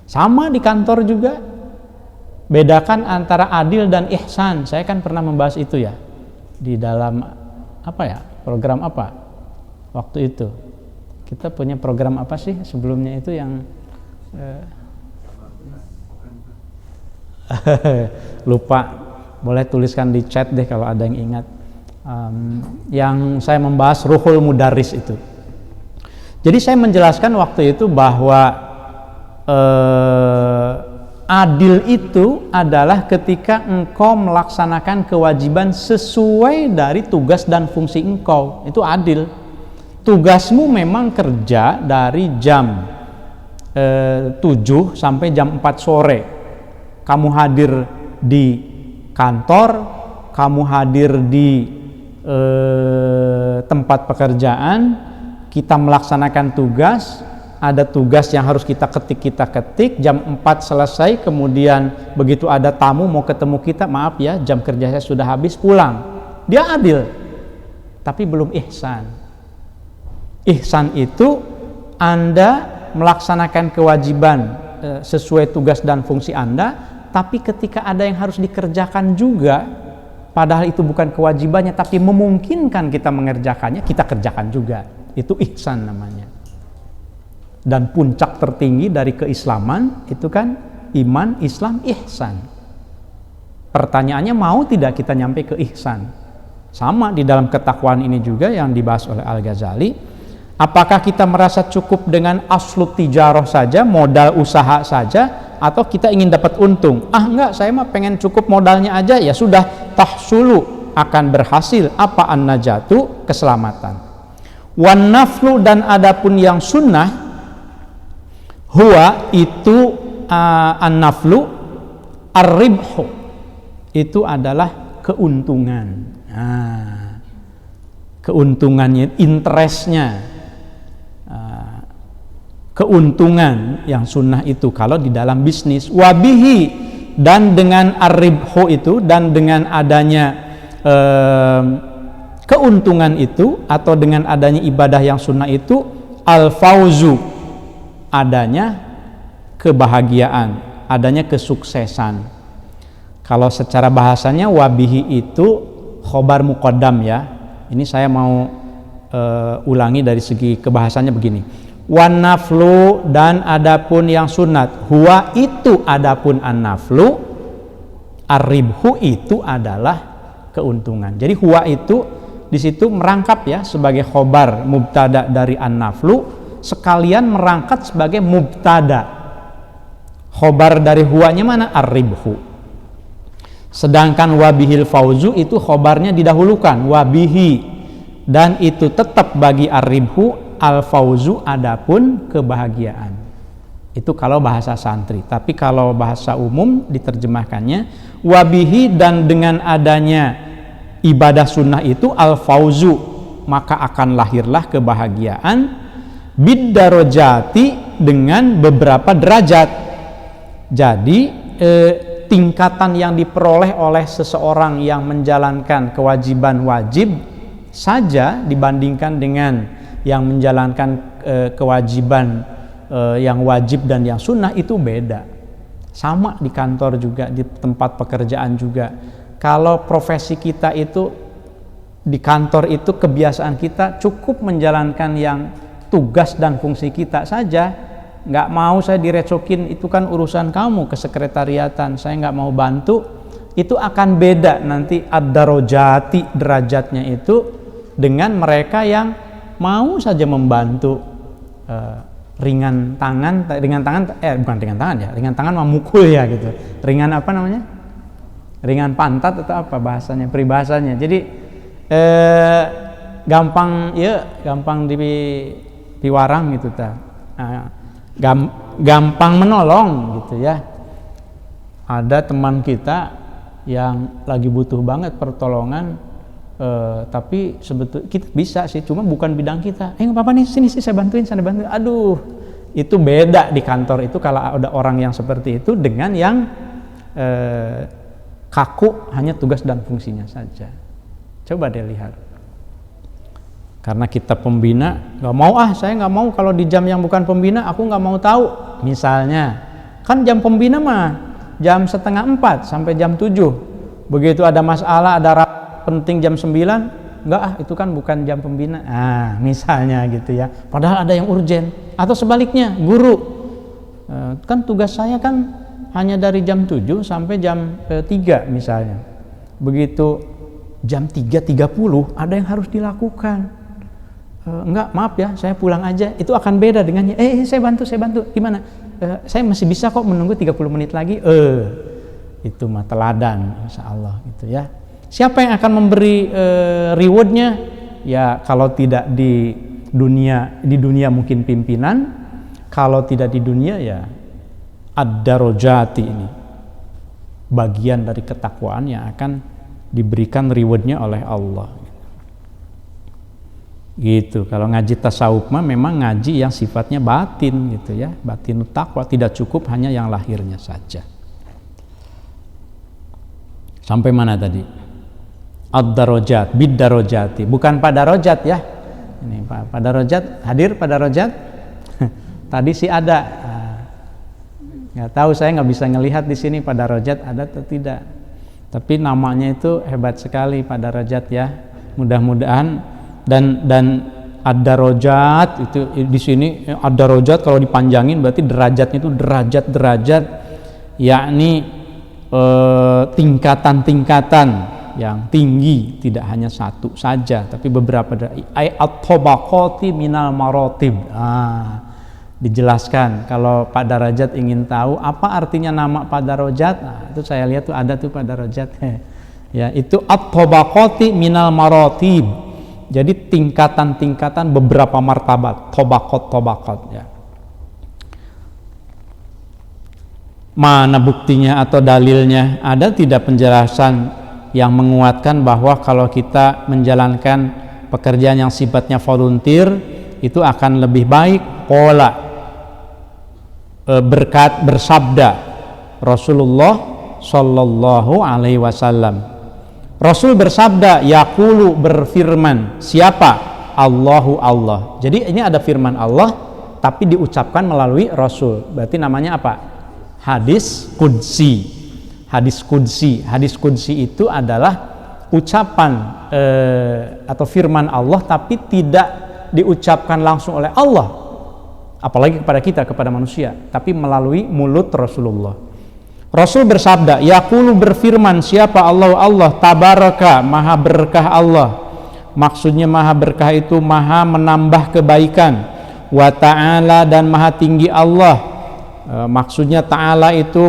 Sama di kantor juga, bedakan antara adil dan ihsan. Saya kan pernah membahas itu ya di dalam program apa waktu itu. Kita punya program apa sih sebelumnya itu yang lupa, boleh tuliskan di chat deh kalau ada yang ingat. Yang saya membahas ruhul mudaris itu. Jadi saya menjelaskan waktu itu bahwa adil itu adalah ketika engkau melaksanakan kewajiban sesuai dari tugas dan fungsi engkau, itu adil. Tugasmu memang kerja dari jam 7 sampai jam 4 sore. Kamu hadir di kantor, kamu hadir di tempat pekerjaan, kita melaksanakan tugas. Ada tugas yang harus kita ketik, jam 4 selesai, kemudian begitu ada tamu mau ketemu kita, maaf ya, jam kerja saya sudah habis, pulang. Dia adil, tapi belum ihsan. Ihsan itu Anda melaksanakan kewajiban sesuai tugas dan fungsi Anda, tapi ketika ada yang harus dikerjakan juga, padahal itu bukan kewajibannya, tapi memungkinkan kita mengerjakannya, kita kerjakan juga. Itu ihsan namanya. Dan puncak tertinggi dari keislaman itu kan iman, Islam, ihsan. Pertanyaannya, mau tidak kita nyampe ke ihsan? Sama di dalam ketakwaan ini juga yang dibahas oleh Al-Ghazali. Apakah kita merasa cukup dengan aslut tijarah saja, modal usaha saja, atau kita ingin dapat untung? Enggak, saya mah pengen cukup modalnya aja, ya sudah, tahsulu, akan berhasil. Apa an-najatu? Keselamatan. Wan naflu, dan adapun yang sunnah, huwa itu an-naflu ar-ribhu, itu adalah keuntungan. Keuntungannya, interestnya, keuntungan yang sunnah itu kalau di dalam bisnis. Wabihi, dan dengan ar-ribhu itu, dan dengan adanya keuntungan itu, atau dengan adanya ibadah yang sunnah itu, al-fauzu, adanya kebahagiaan, adanya kesuksesan. Kalau secara bahasanya wabihi itu khobar muqaddam ya. Ini saya mau ulangi dari segi kebahasannya begini. Wan naflu, dan adapun yang sunat, huwa itu adapun an-naflu, ar-ribhu itu adalah keuntungan. Jadi huwa itu di situ merangkap ya sebagai khobar mubtada dari an-naflu, sekalian merangkat sebagai mubtada. Khobar dari huwanya mana? Ar-ribhu. Sedangkan wabihil fauzu itu khobarnya didahulukan, wabihi, dan itu tetap bagi ar-ribhu, al-fauzu adapun kebahagiaan. Itu kalau bahasa santri. Tapi kalau bahasa umum diterjemahkannya wabihi, dan dengan adanya ibadah sunnah itu al-fauzu, maka akan lahirlah kebahagiaan biddarajati dengan beberapa derajat. Jadi tingkatan yang diperoleh oleh seseorang yang menjalankan kewajiban wajib saja dibandingkan dengan yang menjalankan kewajiban yang wajib dan yang sunnah itu beda. Sama di kantor juga, di tempat pekerjaan juga. Kalau profesi kita itu di kantor itu kebiasaan kita cukup menjalankan yang tugas dan fungsi kita saja. Nggak mau saya direcokin, itu kan urusan kamu kesekretariatan, saya nggak mau bantu. Itu akan beda nanti ad-darajati, derajatnya itu dengan mereka yang mau saja membantu. Ringan tangan memukul ya gitu. Ringan apa namanya? Ringan pantat atau apa bahasanya, peribahasanya. Jadi gampang diwarang gitu ta. Gampang menolong gitu ya. Ada teman kita yang lagi butuh banget pertolongan, tapi sebetulnya kita bisa sih, cuma bukan bidang kita. Nggak apa-apa nih, sini saya bantuin. Aduh, itu beda di kantor itu kalau ada orang yang seperti itu dengan yang kaku hanya tugas dan fungsinya saja. Coba deh lihat. Karena kita pembina, saya nggak mau kalau di jam yang bukan pembina, aku nggak mau tahu. Misalnya, kan jam pembina mah jam 3:30 sampai jam 7. Begitu ada masalah, ada penting jam 9, itu kan bukan jam pembina. Misalnya gitu ya. Padahal ada yang urgen. Atau sebaliknya, guru, kan tugas saya kan hanya dari jam 7 sampai jam 3 misalnya. Begitu jam 3:30 ada yang harus dilakukan. Enggak, maaf ya, saya pulang aja. Itu akan beda dengannya. Saya bantu. Gimana? Saya masih bisa kok menunggu 30 menit lagi. Itu mah teladan, insya Allah gitu ya. Siapa yang akan memberi rewardnya? Ya kalau tidak di dunia mungkin pimpinan. Kalau tidak di dunia ya ad-darajati ini. Bagian dari ketakwaan yang akan diberikan rewardnya oleh Allah. Gitu. Kalau ngaji tasawuf mah memang ngaji yang sifatnya batin gitu ya, batin takwa, tidak cukup hanya yang lahirnya saja. Sampai mana tadi? Ad-darajat, bid-darajati, bukan pada rojat ya. Ini pada rojat, hadir pada rojat. Tadi sih ada. Nggak tahu, saya nggak bisa ngelihat di sini pada rojat ada atau tidak. Tapi namanya itu hebat sekali pada rojat ya. Mudah-mudahan dan ad-darajat itu di sini ad-darajat kalau dipanjangin berarti derajatnya itu derajat-derajat, yakni tingkatan-tingkatan yang tinggi, tidak hanya satu saja tapi beberapa. At-tabaqati minal maratib. Dijelaskan kalau Pak Darajat ingin tahu apa artinya nama Pak Darajat, itu saya lihat tuh ada tuh Pak Darajat. Ya, itu at-tabaqati minal maratib. Jadi tingkatan-tingkatan beberapa martabat, tobakot ya. Mana buktinya atau dalilnya? Ada tidak penjelasan yang menguatkan bahwa kalau kita menjalankan pekerjaan yang sifatnya volunteer itu akan lebih baik? Berkat bersabda Rasulullah Shallallahu Alaihi Wasallam. Rasul bersabda, yaqulu, berfirman, siapa? Allahu, Allah. Jadi ini ada firman Allah tapi diucapkan melalui Rasul. Berarti namanya apa? Hadis qudsi. Hadis qudsi itu adalah ucapan atau firman Allah tapi tidak diucapkan langsung oleh Allah, apalagi kepada kita, kepada manusia, tapi melalui mulut Rasulullah. Rasul bersabda, yaqulu, berfirman, siapa? Allah, tabaraka, maha berkah Allah. Maksudnya maha berkah itu maha menambah kebaikan. Wa ta'ala, dan maha tinggi Allah. Maksudnya ta'ala itu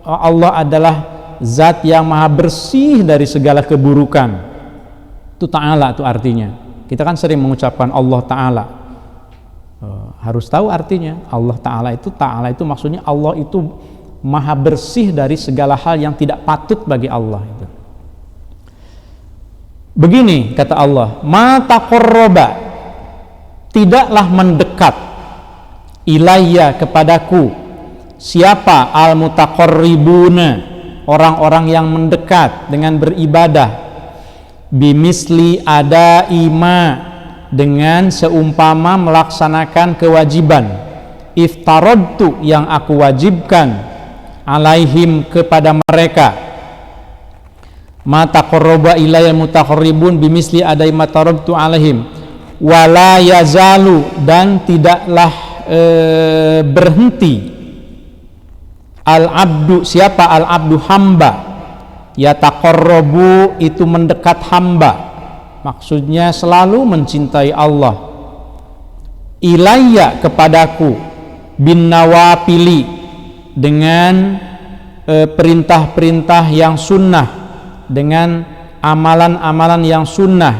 Allah adalah zat yang maha bersih dari segala keburukan. Itu ta'ala itu artinya. Kita kan sering mengucapkan Allah ta'ala. Harus tahu artinya. Allah ta'ala itu maksudnya Allah itu maha bersih dari segala hal yang tidak patut bagi Allah itu. Begini kata Allah, ma taqarraba, tidaklah mendekat, ilayya kepadaku, siapa al-mutaqarribuna, orang-orang yang mendekat dengan beribadah, bimisli ada ima, dengan seumpama melaksanakan kewajiban, iftaradtu yang aku wajibkan, alaihim kepada mereka. Ma taqarraba ilayya mutaqarribun bimisli adai ma taraktu alaihim, wala yazalu, dan tidaklah berhenti, al-abdu, siapa al-abdu, hamba, yataqarrabu, itu mendekat hamba, maksudnya selalu mencintai Allah, ilayya kepadaku, bin nawafili, dengan perintah-perintah yang sunnah, dengan amalan-amalan yang sunnah.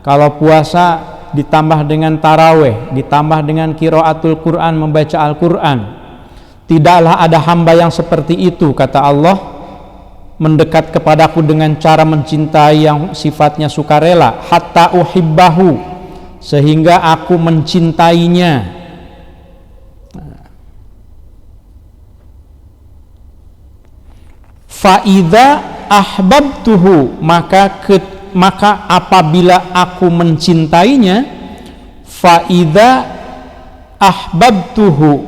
Kalau puasa ditambah dengan taraweh, ditambah dengan qiraatul Quran, membaca Al-Quran. Tidaklah ada hamba yang seperti itu, kata Allah, mendekat kepadaku dengan cara mencintai yang sifatnya sukarela, hatta uhibbahu, sehingga aku mencintainya. Fa'idha ahbabtuhu, maka apabila aku mencintainya, fa'idha ahbabtu,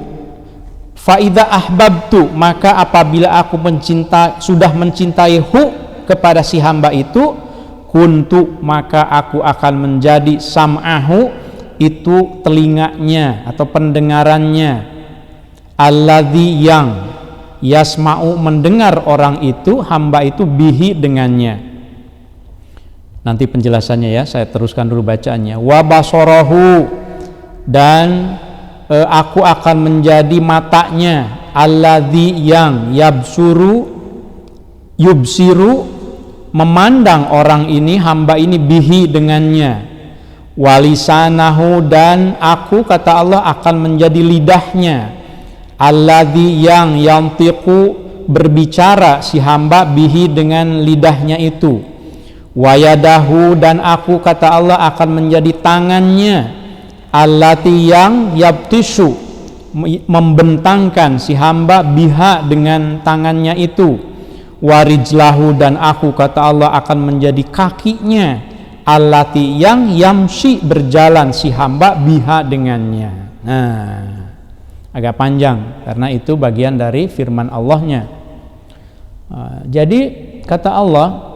maka apabila aku sudah mencintai hu, kepada si hamba itu, kuntu, maka aku akan menjadi sam'ahu, itu telinganya atau pendengarannya, alladzi, yang yasma'u, mendengar orang itu, hamba itu, bihi, dengannya. Nanti penjelasannya ya, saya teruskan dulu bacaannya. Wa basarahu, dan aku akan menjadi matanya, alladzi, yang yubsiru, memandang orang ini, hamba ini, bihi, dengannya. Walisanahu, dan aku, kata Allah, akan menjadi lidahnya, alladzi, yang yantiqu, berbicara si hamba, bihi, dengan lidahnya itu. Wayadahu, dan aku, kata Allah, akan menjadi tangannya, allati, yang yabtisu, membentangkan si hamba, biha, dengan tangannya itu. Warijlahu, dan aku, kata Allah, akan menjadi kakinya, allati, yang yamshi, berjalan si hamba, biha, dengannya. Nah, agak panjang karena itu bagian dari firman Allahnya. Jadi kata Allah,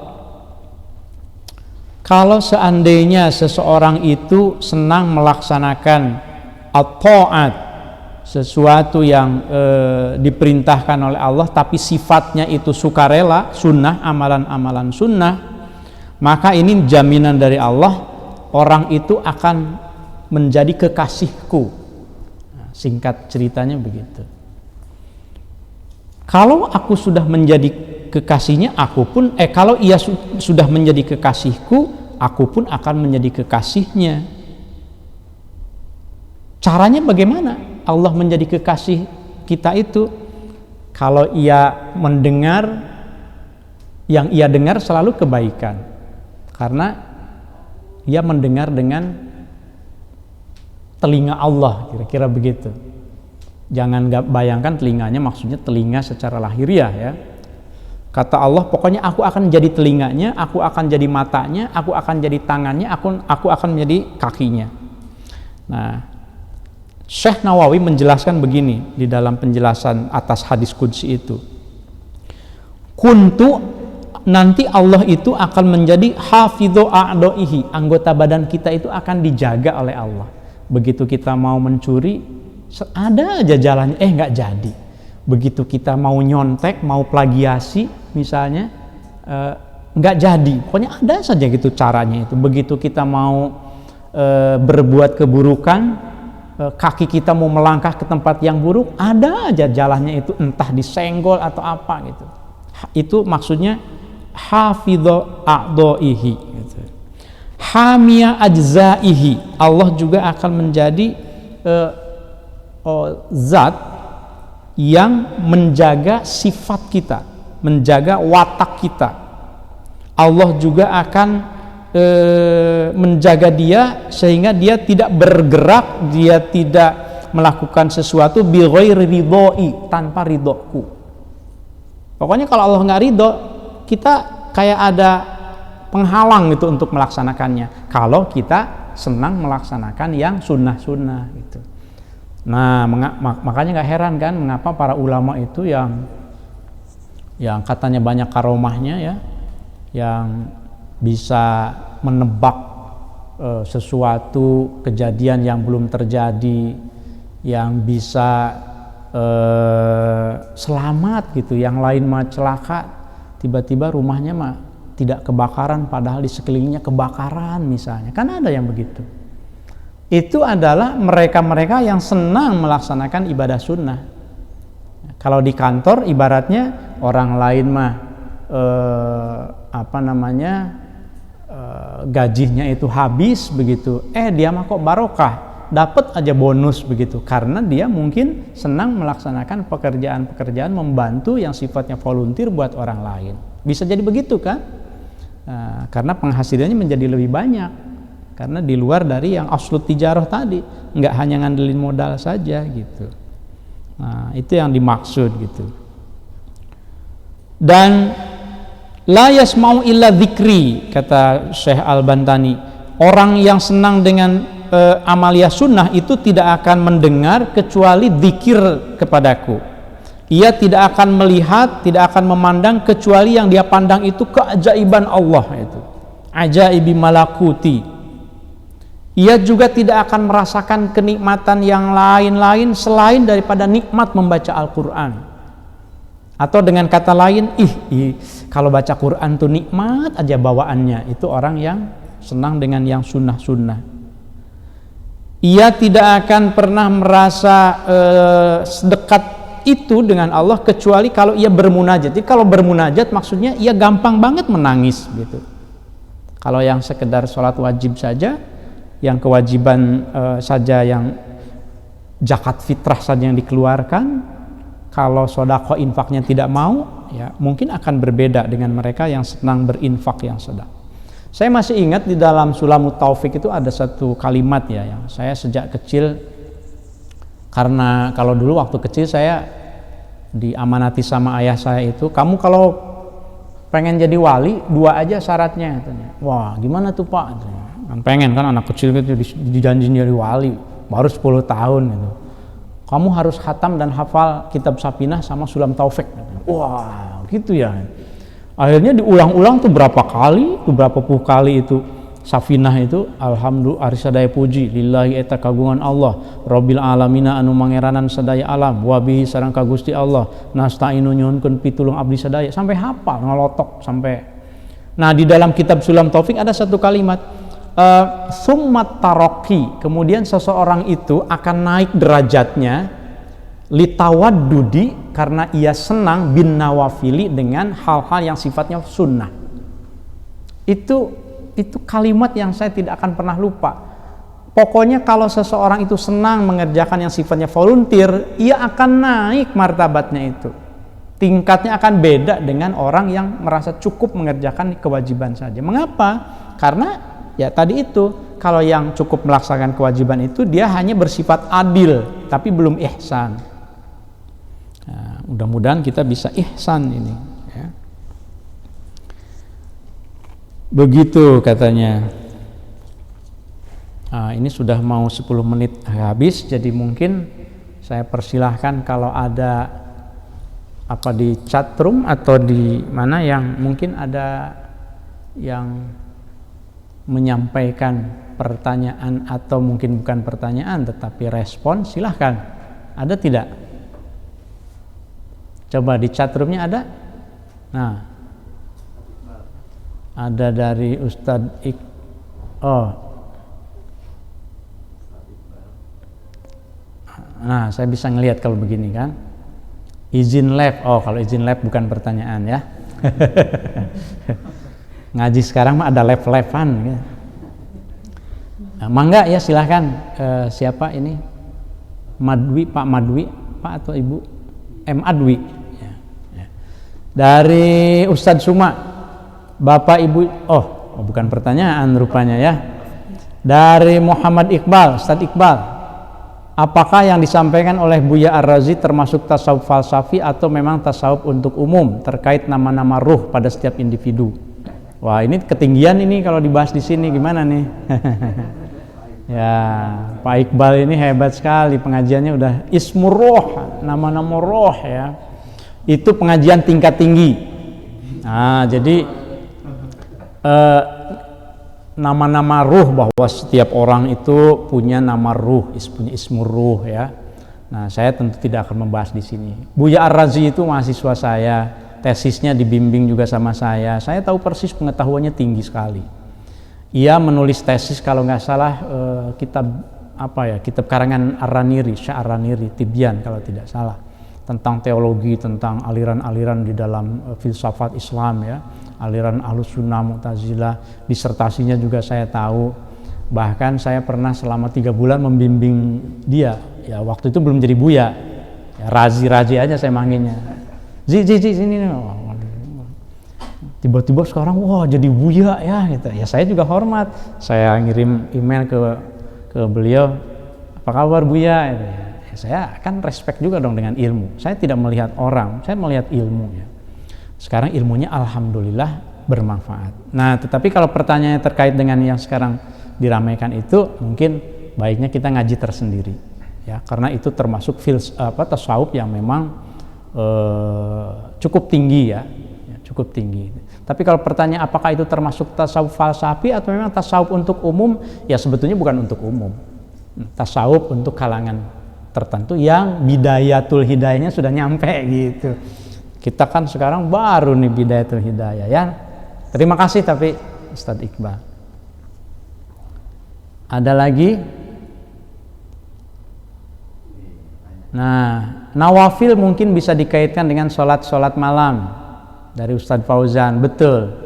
kalau seandainya seseorang itu senang melaksanakan at-ta'at, sesuatu yang diperintahkan oleh Allah tapi sifatnya itu sukarela, sunnah, amalan-amalan sunnah, maka ini jaminan dari Allah, orang itu akan menjadi kekasihku. Singkat ceritanya begitu. Kalau aku sudah menjadi kekasihnya, kalau ia sudah menjadi kekasihku, aku pun akan menjadi kekasihnya. Caranya bagaimana Allah menjadi kekasih kita itu? Kalau ia mendengar, yang ia dengar selalu kebaikan, karena ia mendengar dengan telinga Allah, kira-kira begitu. Jangan bayangkan telinganya maksudnya telinga secara lahiriah ya. Kata Allah, pokoknya aku akan jadi telinganya, aku akan jadi matanya, aku akan jadi tangannya, aku akan menjadi kakinya. Nah, Syekh Nawawi menjelaskan begini di dalam penjelasan atas hadis qudsi itu. Kuntu, nanti Allah itu akan menjadi hafidhu a'daihi, anggota badan kita itu akan dijaga oleh Allah. Begitu kita mau mencuri, ada aja jalannya, nggak jadi. Begitu kita mau nyontek, mau plagiasi misalnya, nggak jadi. Pokoknya ada saja gitu caranya itu. Begitu kita mau berbuat keburukan, kaki kita mau melangkah ke tempat yang buruk, ada aja jalannya itu, entah disenggol atau apa gitu. Itu maksudnya hafidhu a'daihi gitu. Hamia ajzaihi, Allah juga akan menjadi zat yang menjaga sifat kita, menjaga watak kita. Allah juga akan menjaga dia sehingga dia tidak bergerak, dia tidak melakukan sesuatu bi ghairi ridhoi, tanpa ridhoku. Pokoknya kalau Allah nggak ridho, kita kayak ada penghalang gitu untuk melaksanakannya. Kalau kita senang melaksanakan yang sunnah-sunnah gitu. Nah, makanya nggak heran kan mengapa para ulama itu yang katanya banyak karomahnya ya, yang bisa menebak sesuatu kejadian yang belum terjadi, yang bisa selamat gitu, yang lain mah celaka, tiba-tiba rumahnya mah tidak kebakaran padahal di sekelilingnya kebakaran misalnya, kan ada yang begitu. Itu adalah mereka-mereka yang senang melaksanakan ibadah sunnah. Kalau di kantor ibaratnya orang lain mah gajinya itu habis begitu, dia mah kok barokah, dapat aja bonus begitu, karena dia mungkin senang melaksanakan pekerjaan-pekerjaan membantu yang sifatnya volunteer buat orang lain. Bisa jadi begitu kan? Karena penghasilannya menjadi lebih banyak, karena di luar dari yang aslut tijarah tadi, nggak hanya ngandelin modal saja gitu. Nah, itu yang dimaksud gitu. Dan la yasma'u illa dzikri, kata Syekh Al-Bantani, orang yang senang dengan amaliyah sunnah itu tidak akan mendengar kecuali dzikir kepadaku. Ia tidak akan melihat, tidak akan memandang kecuali yang dia pandang itu keajaiban Allah, itu ajaibi malakuti. Ia juga tidak akan merasakan kenikmatan yang lain-lain selain daripada nikmat membaca Al-Quran. Atau dengan kata lain, kalau baca Quran tuh nikmat aja bawaannya. Itu orang yang senang dengan yang sunnah-sunnah. Ia tidak akan pernah merasa sedekat itu dengan Allah kecuali kalau ia bermunajat. Jadi kalau bermunajat maksudnya ia gampang banget menangis gitu. Kalau yang sekedar sholat wajib saja, yang kewajiban saja, yang zakat fitrah saja yang dikeluarkan, kalau sedekah infaknya tidak mau, ya mungkin akan berbeda dengan mereka yang senang berinfak yang sedekah. Saya masih ingat di dalam Sulamut Taufik itu ada satu kalimat ya, yang saya sejak kecil, karena kalau dulu waktu kecil saya diamanati sama ayah saya itu, kamu kalau pengen jadi wali 2 aja syaratnya katanya. Wah, gimana tuh Pak? Kan pengen kan anak kecil gitu dijanjiin jadi wali baru 10 tahun gitu. Kamu harus khatam dan hafal kitab Sapinah sama Sulam Taufik. Wah, gitu ya. Akhirnya diulang-ulang tuh berapa puluh kali itu Safinah itu. Alhamdulillah arisadaya puji lillahi eta kagungan Allah Rabbil alamina anu mangeranan sadaya alam wabihi sareng ka Gusti Allah nasta'inu nyuhunkeun pitulung abdi sadaya, sampai hafal ngalotok sampai. Nah, di dalam kitab Sulam Taufik ada satu kalimat, summat taroki, kemudian seseorang itu akan naik derajatnya litawaddudi, karena ia senang bin nawafili, dengan hal-hal yang sifatnya sunnah. Itu kalimat yang saya tidak akan pernah lupa. Pokoknya kalau seseorang itu senang mengerjakan yang sifatnya volunteer, ia akan naik martabatnya itu. Tingkatnya akan beda dengan orang yang merasa cukup mengerjakan kewajiban saja. Mengapa? Karena ya tadi itu, kalau yang cukup melaksanakan kewajiban itu dia hanya bersifat adil tapi belum ihsan. Nah, mudah-mudahan kita bisa ihsan ini ya. Begitu katanya. Nah, ini sudah mau 10 menit habis, jadi mungkin saya persilahkan kalau ada di chatroom atau di mana yang mungkin ada yang menyampaikan pertanyaan, atau mungkin bukan pertanyaan tetapi respon, silahkan. Ada tidak? Coba di chatroomnya ada? Nah, ada dari Ustadz nah, saya bisa ngelihat kalau begini kan, izin live. Kalau izin live bukan pertanyaan ya. Ngaji sekarang mah ada live-livean gitu. Nah, mangga ya silahkan. Siapa ini? Madwi, Pak Madwi, Pak atau Ibu? Adwi ya. Dari Ustadz Suma, Bapak Ibu. Oh, bukan pertanyaan rupanya ya. Dari Muhammad Iqbal, Ustadz Iqbal, apakah yang disampaikan oleh Buya Ar-Razi termasuk tasawuf falsafi atau memang tasawuf untuk umum terkait nama-nama ruh pada setiap individu? Wah, ini ketinggian ini kalau dibahas di sini, gimana nih? Ya, Pak Iqbal ini hebat sekali, pengajiannya udah ismur roh, nama-nama roh ya. Itu pengajian tingkat tinggi. Nah, jadi nama-nama ruh, bahwa setiap orang itu punya nama ruh, punya ismur ruh ya. Nah, saya tentu tidak akan membahas di sini. Buya Ar-Razi itu mahasiswa saya, tesisnya dibimbing juga sama saya. Saya tahu persis pengetahuannya tinggi sekali. Ia menulis tesis kalau nggak salah kitab kitab karangan Ar-Raniri, Syekh Ar-Raniri, Tibyan kalau tidak salah, tentang teologi, tentang aliran-aliran di dalam filsafat Islam ya, aliran Ahlus Sunnah, Mu'tazilah. Disertasinya juga saya tahu, bahkan saya pernah selama 3 bulan membimbing dia ya. Waktu itu belum jadi buya ya, Razi aja saya manggilnya, Zi sini nih. Tiba-tiba sekarang wah jadi buya ya gitu. Ya saya juga hormat, saya ngirim email ke beliau, apa kabar buya gitu ya. Saya kan respect juga dong dengan ilmu. Saya tidak melihat orang, saya melihat ilmu ya. Sekarang ilmunya alhamdulillah bermanfaat. Nah, tetapi kalau pertanyaannya terkait dengan yang sekarang diramaikan itu, mungkin baiknya kita ngaji tersendiri ya, karena itu termasuk tasawuf yang memang cukup tinggi ya, cukup tinggi. Tapi kalau pertanyaan apakah itu termasuk tasawuf falsafi atau memang tasawuf untuk umum, ya sebetulnya bukan untuk umum. Tasawuf untuk kalangan tertentu yang bidayatul hidayahnya sudah nyampe gitu. Kita kan sekarang baru nih bidayatul hidayah ya. Terima kasih tapi Ustadz Iqbal. Ada lagi? Nah, nawafil mungkin bisa dikaitkan dengan sholat malam. Dari Ustadz Fauzan, betul.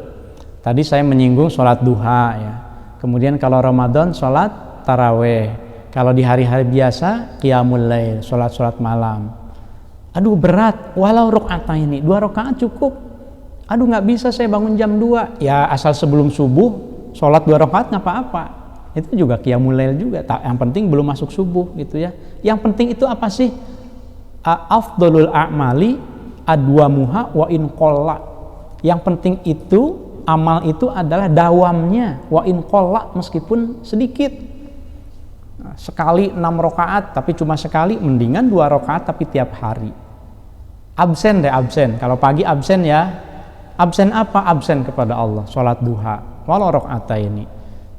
Tadi saya menyinggung sholat duha ya. Kemudian kalau Ramadan sholat taraweh. Kalau di hari-hari biasa qiyamul lail, sholat malam. Aduh berat, walau rakaat ini 2 rakaat cukup. Aduh nggak bisa saya bangun jam 2. Ya asal sebelum subuh sholat 2 rakaat nggak apa-apa. Itu juga qiyamul lail juga. Yang penting belum masuk subuh gitu ya. Yang penting itu apa sih? Afdhalul a'mali adwamuha wa in qalla. Yang penting itu amal itu adalah dawamnya, wa in qalla, meskipun sedikit. Sekali 6 rakaat tapi cuma sekali, mendingan 2 rakaat tapi tiap hari. Absen deh, absen. Kalau pagi absen ya. Absen apa? Absen kepada Allah, sholat duha walau rakaat ini.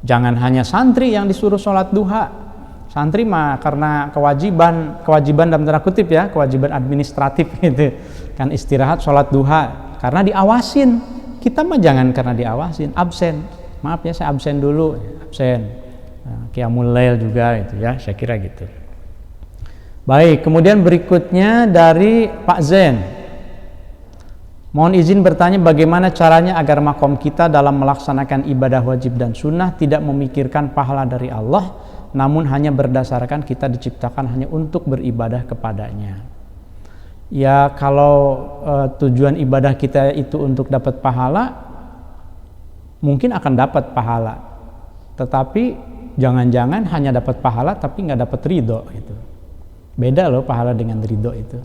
Jangan hanya santri yang disuruh sholat duha. Santri mah karena kewajiban dalam tanda kutip ya, kewajiban administratif gitu kan, istirahat sholat duha karena diawasin. Kita mah jangan karena diawasin, absen. Maaf ya saya absen dulu, absen. Qiyamul lail juga itu ya, saya kira gitu. Baik, kemudian berikutnya dari Pak Zen. Mohon izin bertanya, bagaimana caranya agar makom kita dalam melaksanakan ibadah wajib dan sunnah tidak memikirkan pahala dari Allah, namun hanya berdasarkan kita diciptakan hanya untuk beribadah kepadanya. Ya kalau tujuan ibadah kita itu untuk dapat pahala, mungkin akan dapat pahala. Tetapi jangan-jangan hanya dapat pahala tapi nggak dapat ridho gitu. Beda loh pahala dengan ridho itu.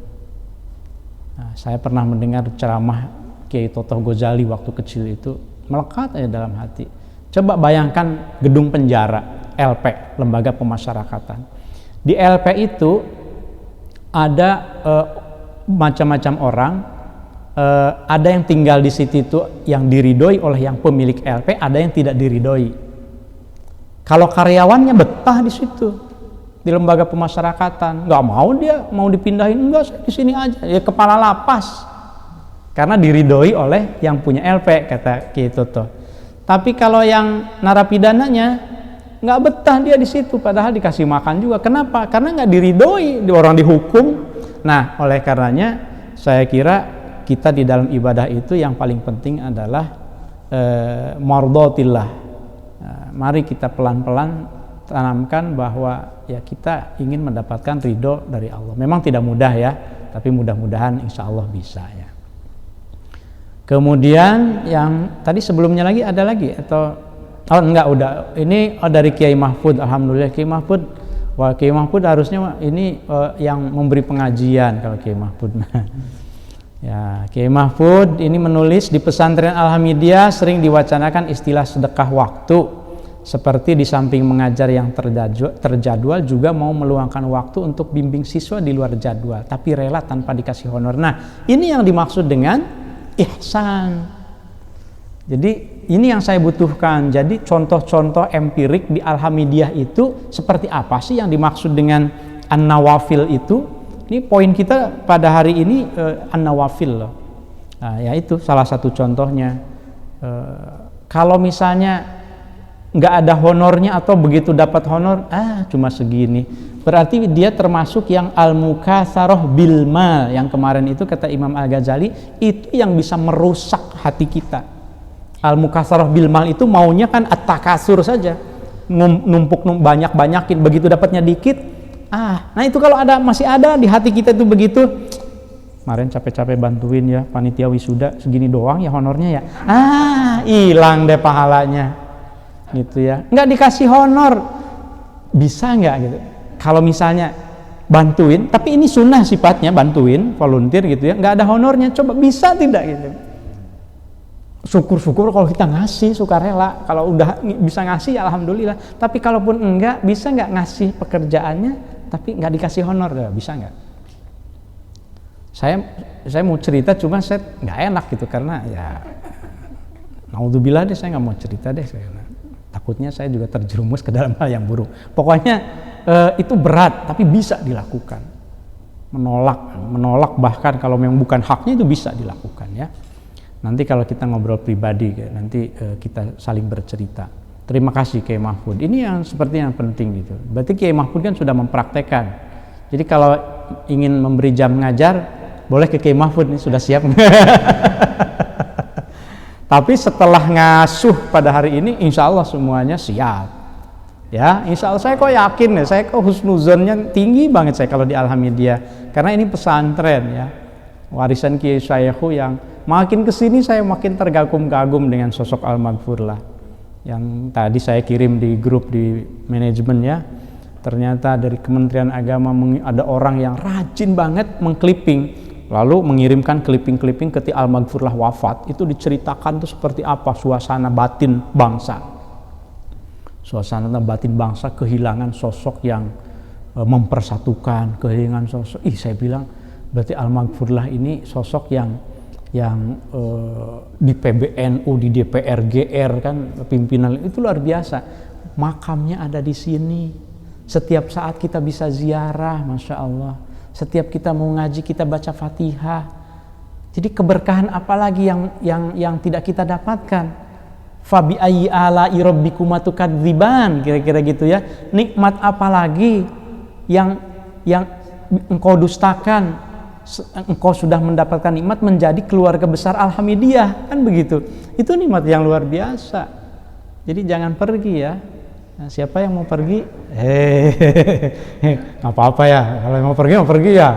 Nah, saya pernah mendengar ceramah Kiai Totoh Ghazali waktu kecil itu, melekat aja dalam hati. Coba bayangkan gedung penjara, LP, Lembaga Pemasyarakatan. Di LP itu ada macam-macam orang, ada yang tinggal di situ itu yang diridhoi oleh yang pemilik LP, ada yang tidak diridhoi. Kalau karyawannya betah di situ, di lembaga pemasyarakatan, nggak mau dia mau dipindahin, enggak saya di sini aja, ya kepala lapas, karena diridhoi oleh yang punya LP, kata Kiai Toto. Tapi kalau yang narapidananya nggak betah dia di situ, padahal dikasih makan juga. Kenapa? Karena nggak diridhoi, orang dihukum. Nah, oleh karenanya saya kira kita di dalam ibadah itu yang paling penting adalah mardhatillah. Mari kita pelan-pelan tanamkan bahwa ya kita ingin mendapatkan ridho dari Allah. Memang tidak mudah ya, tapi mudah-mudahan insya Allah bisa ya. Kemudian yang tadi sebelumnya lagi ada lagi atau enggak, udah. Ini dari Kiai Mahfud. Alhamdulillah Kiai Mahfud. Wah, Kiai Mahfud harusnya ini yang memberi pengajian kalau Kiai Mahfud. Ya, Kiai Mahfud ini menulis di pesantren Al-Hamidiyah sering diwacanakan istilah sedekah waktu. Seperti di samping mengajar yang terjadwal juga mau meluangkan waktu untuk bimbing siswa di luar jadwal, tapi rela tanpa dikasih honor. Nah, ini yang dimaksud dengan ihsan. Jadi ini yang saya butuhkan. Jadi contoh-contoh empirik di Al-Hamidiyah itu seperti apa sih yang dimaksud dengan an-nawafil itu? Ini poin kita pada hari ini an-nawafil loh. Nah, ya itu salah satu contohnya. Kalau misalnya nggak ada honornya atau begitu dapat honor, cuma segini. Berarti dia termasuk yang al-mukatsarah bil mal, yang kemarin itu kata Imam Al-Ghazali, itu yang bisa merusak hati kita. Al-mukatsarah bil mal itu maunya kan at-takasur saja, numpuk banyak-banyakin, begitu dapatnya dikit. Nah itu kalau masih ada di hati kita itu begitu. Kemarin capek-capek bantuin ya panitia wisuda, segini doang ya honornya ya. Hilang deh pahalanya. Gitu ya, nggak dikasih honor, bisa nggak gitu? Kalau misalnya bantuin, tapi ini sunnah sifatnya, bantuin, volunteer gitu ya, nggak ada honornya, coba bisa tidak gitu? Syukur-syukur kalau kita ngasih sukarela, kalau udah bisa ngasih ya alhamdulillah. Tapi kalaupun enggak, bisa nggak ngasih pekerjaannya, tapi nggak dikasih honor, bisa nggak? Saya mau cerita, cuma saya nggak enak gitu karena ya, naudzubillah deh, saya nggak mau cerita deh, takutnya saya juga terjerumus ke dalam hal yang buruk. Pokoknya itu berat, tapi bisa dilakukan. Menolak bahkan kalau memang bukan haknya itu bisa dilakukan ya. Nanti kalau kita ngobrol pribadi, nanti kita saling bercerita. Terima kasih Kiai Mahfud. Ini yang seperti yang penting gitu. Berarti Kiai Mahfud kan sudah mempraktekkan. Jadi kalau ingin memberi jam ngajar, boleh ke Kiai Mahfud, nih sudah siap. Tapi setelah ngasuh pada hari ini, insya Allah semuanya siap. Ya, insya Allah saya kok yakin ya, saya kok husnuzonnya tinggi banget saya kalau di Al-Hamidiyah. Karena ini pesantren ya, warisan Kiai Syekhu yang makin kesini saya makin tergagum-gagum dengan sosok Al-Maghfur lah. Yang tadi saya kirim di grup di manajemen ya, ternyata dari Kementerian Agama ada orang yang rajin banget mengclipping. Lalu mengirimkan clipping-clipping ketika Al-Maghfurlah wafat, itu diceritakan tuh seperti apa suasana batin bangsa. Suasana batin bangsa kehilangan sosok yang mempersatukan, kehilangan sosok. Saya bilang berarti Al-Maghfurlah ini sosok yang di PBNU, di DPR, GR kan pimpinan itu luar biasa. Makamnya ada di sini. Setiap saat kita bisa ziarah, Masya Allah. Setiap kita mau ngaji kita baca Fatihah. Jadi keberkahan apalagi yang tidak kita dapatkan? Fabi ayyi ala'i rabbikuma tukadziban, kira-kira gitu ya. Nikmat apalagi yang engkau dustakan? Engkau sudah mendapatkan nikmat menjadi keluarga besar Al-Hamidiyah, kan begitu. Itu nikmat yang luar biasa. Jadi jangan pergi ya. Nah, siapa yang mau pergi? Nggak apa-apa ya. Kalau mau pergi ya.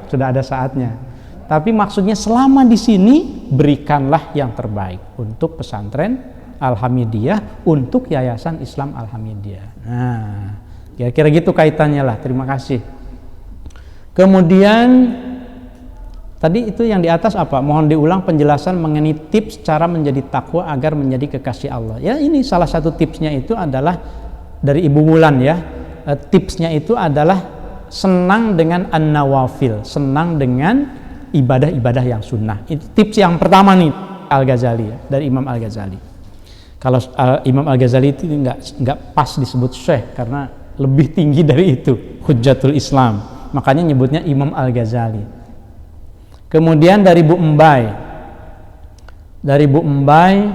Sudah ada saatnya. Tapi maksudnya selama di sini berikanlah yang terbaik untuk pesantren Al-Hamidiyah, untuk Yayasan Islam Al-Hamidiyah. Nah, kira-kira gitu kaitannya lah. Terima kasih. Kemudian tadi itu yang di atas apa? Mohon diulang penjelasan mengenai tips cara menjadi takwa agar menjadi kekasih Allah. Ya, ini salah satu tipsnya itu adalah dari Ibu Wulan ya. Tipsnya itu adalah senang dengan an-nawafil, senang dengan ibadah-ibadah yang sunnah. Itu tips yang pertama nih Al-Ghazali ya, dari Imam Al-Ghazali. Kalau Imam Al-Ghazali itu nggak pas disebut syekh karena lebih tinggi dari itu, Hujjatul Islam. Makanya nyebutnya Imam Al-Ghazali. Kemudian dari Bu Embai. Dari Bu Embai,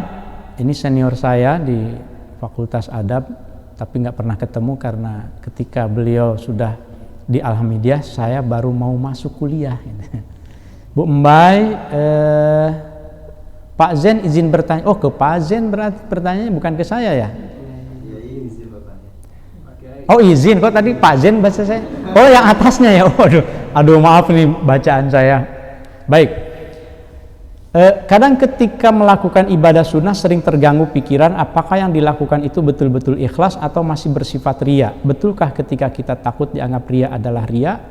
ini senior saya di Fakultas Adab, tapi nggak pernah ketemu karena ketika beliau sudah di Al-Hamidiyah, saya baru mau masuk kuliah. Bu Embai, Pak Zen izin bertanya. Oh, ke Pak Zen berarti pertanyaannya bukan ke saya ya? Oh, izin. Kok tadi Pak Zen baca saya? Oh, yang atasnya ya. Oh, aduh maaf nih bacaan saya. Baik. Kadang ketika melakukan ibadah sunnah sering terganggu pikiran apakah yang dilakukan itu betul-betul ikhlas atau masih bersifat riya. Betulkah ketika kita takut dianggap riya adalah riya?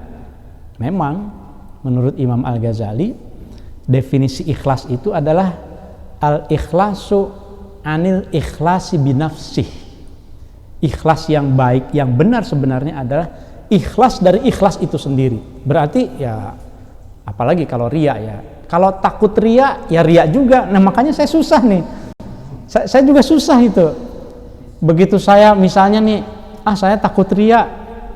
Memang menurut Imam Al-Ghazali definisi ikhlas itu adalah al-ikhlasu anil ikhlasi binafsih. Ikhlas yang baik, yang benar sebenarnya adalah ikhlas dari ikhlas itu sendiri. Berarti ya apalagi kalau riya ya. Kalau takut riya, ya riya juga. Nah makanya saya susah nih. Saya juga susah itu. Begitu saya misalnya nih, saya takut riya.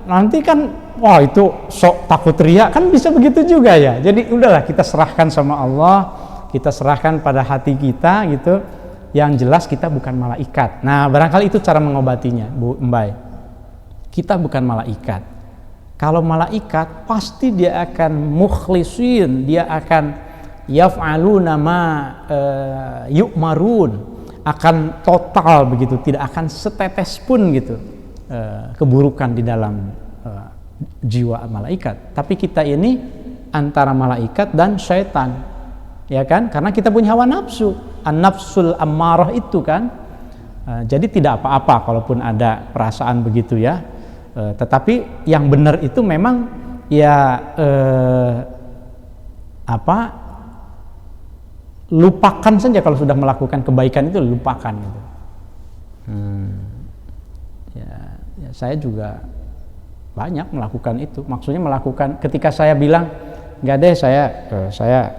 Nanti kan, wah itu sok takut riya, kan bisa begitu juga ya. Jadi udahlah kita serahkan sama Allah, kita serahkan pada hati kita gitu. Yang jelas kita bukan malaikat. Nah barangkali itu cara mengobatinya, Bu Mbay. Kita bukan malaikat. Kalau malaikat pasti dia akan mukhlisin, dia akan yaf'aluna ma yu'marun, akan total begitu, tidak akan setetes pun gitu keburukan di dalam jiwa malaikat. Tapi kita ini antara malaikat dan syaitan, ya kan? Karena kita punya hawa nafsu, an-nafsul ammarah itu kan. Jadi tidak apa-apa kalaupun ada perasaan begitu ya. Tetapi yang benar itu memang ya lupakan saja. Kalau sudah melakukan kebaikan itu lupakan gitu. Ya saya juga banyak melakukan itu. Maksudnya melakukan ketika saya bilang nggak deh saya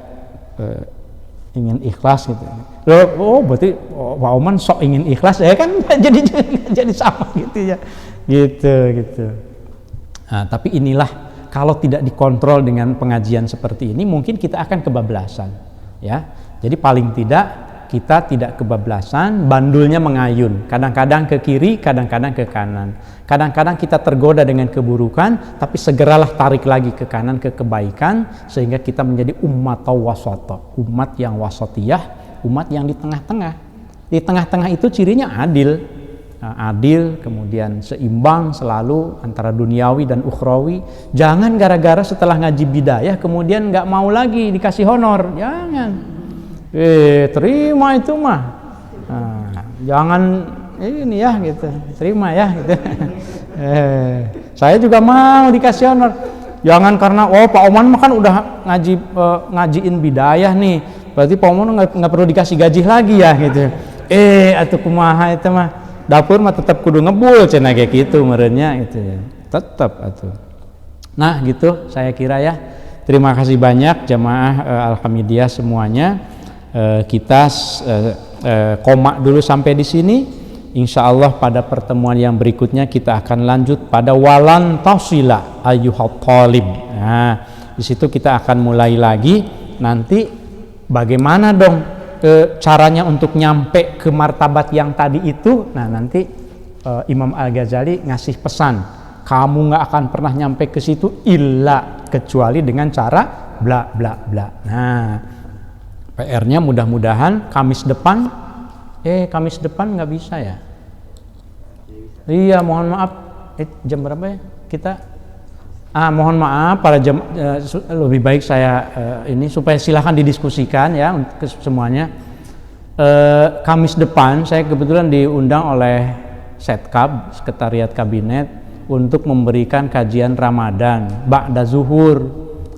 ingin ikhlas gitu. Loh, berarti Pak Oman sok ingin ikhlas ya kan jadi sama gitu ya. Gitu. Nah, tapi inilah kalau tidak dikontrol dengan pengajian seperti ini mungkin kita akan kebablasan ya. Jadi paling tidak kita tidak kebablasan, bandulnya mengayun, kadang-kadang ke kiri, kadang-kadang ke kanan. Kadang-kadang kita tergoda dengan keburukan, tapi segeralah tarik lagi ke kanan, ke kebaikan, sehingga kita menjadi umat wasata, umat yang wasatiyah, umat yang di tengah-tengah. Di tengah-tengah itu cirinya adil. Adil, kemudian seimbang selalu antara duniawi dan ukhrawi. Jangan gara-gara setelah ngaji bidayah kemudian nggak mau lagi dikasih honor, jangan. Terima itu mah. Jangan ini ya gitu, terima ya gitu. Saya juga mau dikasih honor. Jangan karena Pak Oman mah kan udah ngajiin bidayah nih, berarti Pak Oman nggak perlu dikasih gaji lagi ya gitu. Atuh kumaha itu mah. Dapur mah tetap kudu ngebul cenah kayak gitu merenya gitu ya. Tetap atuh. Nah, gitu saya kira ya. Terima kasih banyak jamaah Al-Hamidiyah semuanya. Kita koma dulu sampai di sini. Insya Allah pada pertemuan yang berikutnya kita akan lanjut pada walan tasila ayyuhat talib. Nah, di situ kita akan mulai lagi nanti bagaimana dong caranya untuk nyampe ke martabat yang tadi itu. Nah nanti Imam Al-Ghazali ngasih pesan, kamu nggak akan pernah nyampe ke situ illa kecuali dengan cara bla bla bla. Nah PR-nya mudah-mudahan Kamis depan nggak bisa ya. Iya mohon maaf, jam berapa ya kita? Mohon maaf para lebih baik saya ini supaya silahkan didiskusikan ya untuk semuanya. Kamis depan saya kebetulan diundang oleh Setkab, Sekretariat Kabinet, untuk memberikan kajian Ramadan ba'da zuhur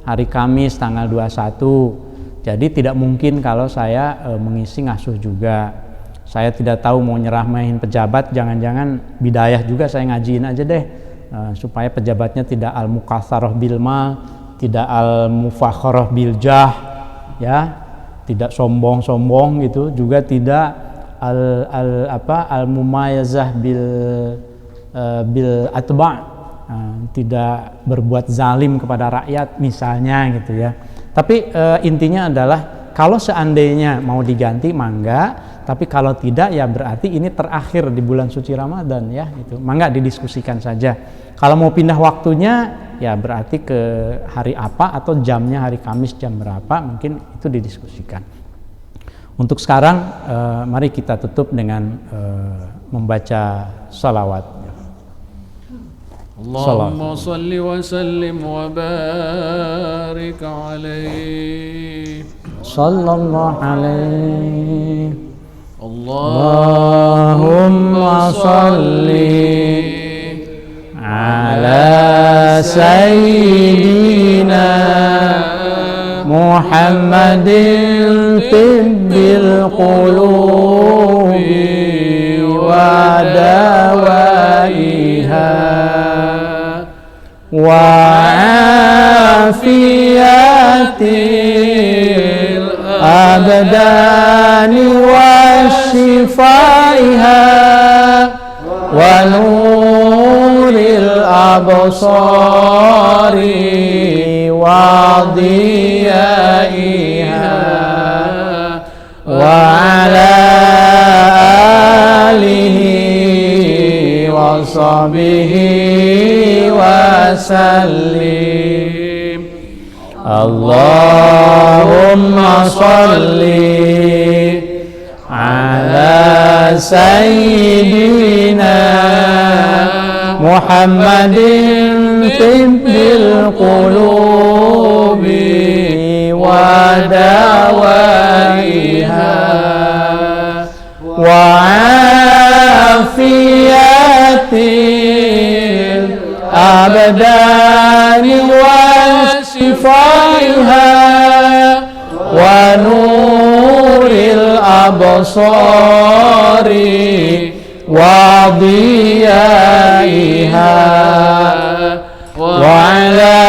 hari Kamis tanggal 21. Jadi tidak mungkin kalau saya mengisi ngasuh juga. Saya tidak tahu mau nyeramahin pejabat, jangan-jangan bidayah juga saya ngajiin aja deh. Supaya pejabatnya tidak al-mukatsarah bil mal, tidak al-mufakharah bil jah, ya, tidak sombong-sombong gitu, juga tidak al-mumayazah bil atba', tidak berbuat zalim kepada rakyat misalnya gitu ya. Tapi intinya adalah kalau seandainya mau diganti mangga, tapi kalau tidak ya berarti ini terakhir di bulan suci Ramadan ya, itu mangga didiskusikan saja. Kalau mau pindah waktunya ya berarti ke hari apa atau jamnya hari Kamis jam berapa, mungkin itu didiskusikan. Untuk sekarang mari kita tutup dengan membaca salawat. Allahumma salli wa sallim wa barik alaihi sallallahu alaihi. Allahumma salli ala sayyidina Muhammadin tibbil qulubi wa dawaiha wa afiyatil abdani wa shifaiha wa nuril absari wa diyaiha wa ala alihi wa sahbihi wa sallim. Allahumma salli ala sayyidina Muhammadin tibbil qulubi wa dawaiha wa afiyatil abdani wa shifaiha wa nuril absari wa diyaiha wa ala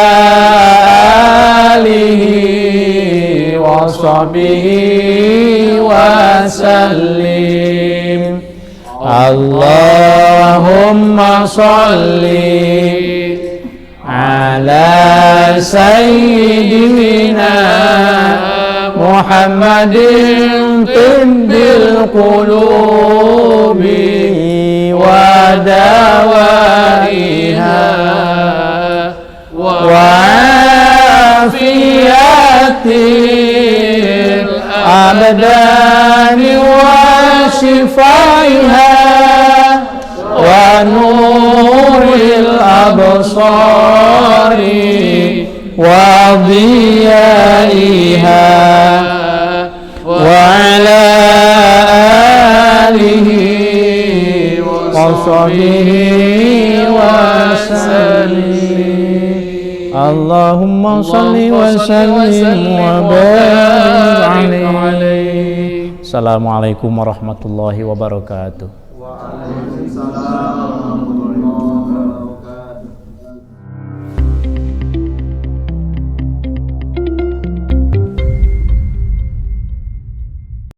alihi wa sahbihi wa sallim. Allahumma salli ala sayyidina Muhammadin tibbil qulubi wa dawaiha wa afiyatil abdani wa shifaiha wa nuril absari wa diyaiha wa ala alihi wa sahbihi wa sallim. Allahumma salli wa sallim wa barik alaihi. Assalamualaikum warahmatullahi wabarakatuh. Waalaikumsalam.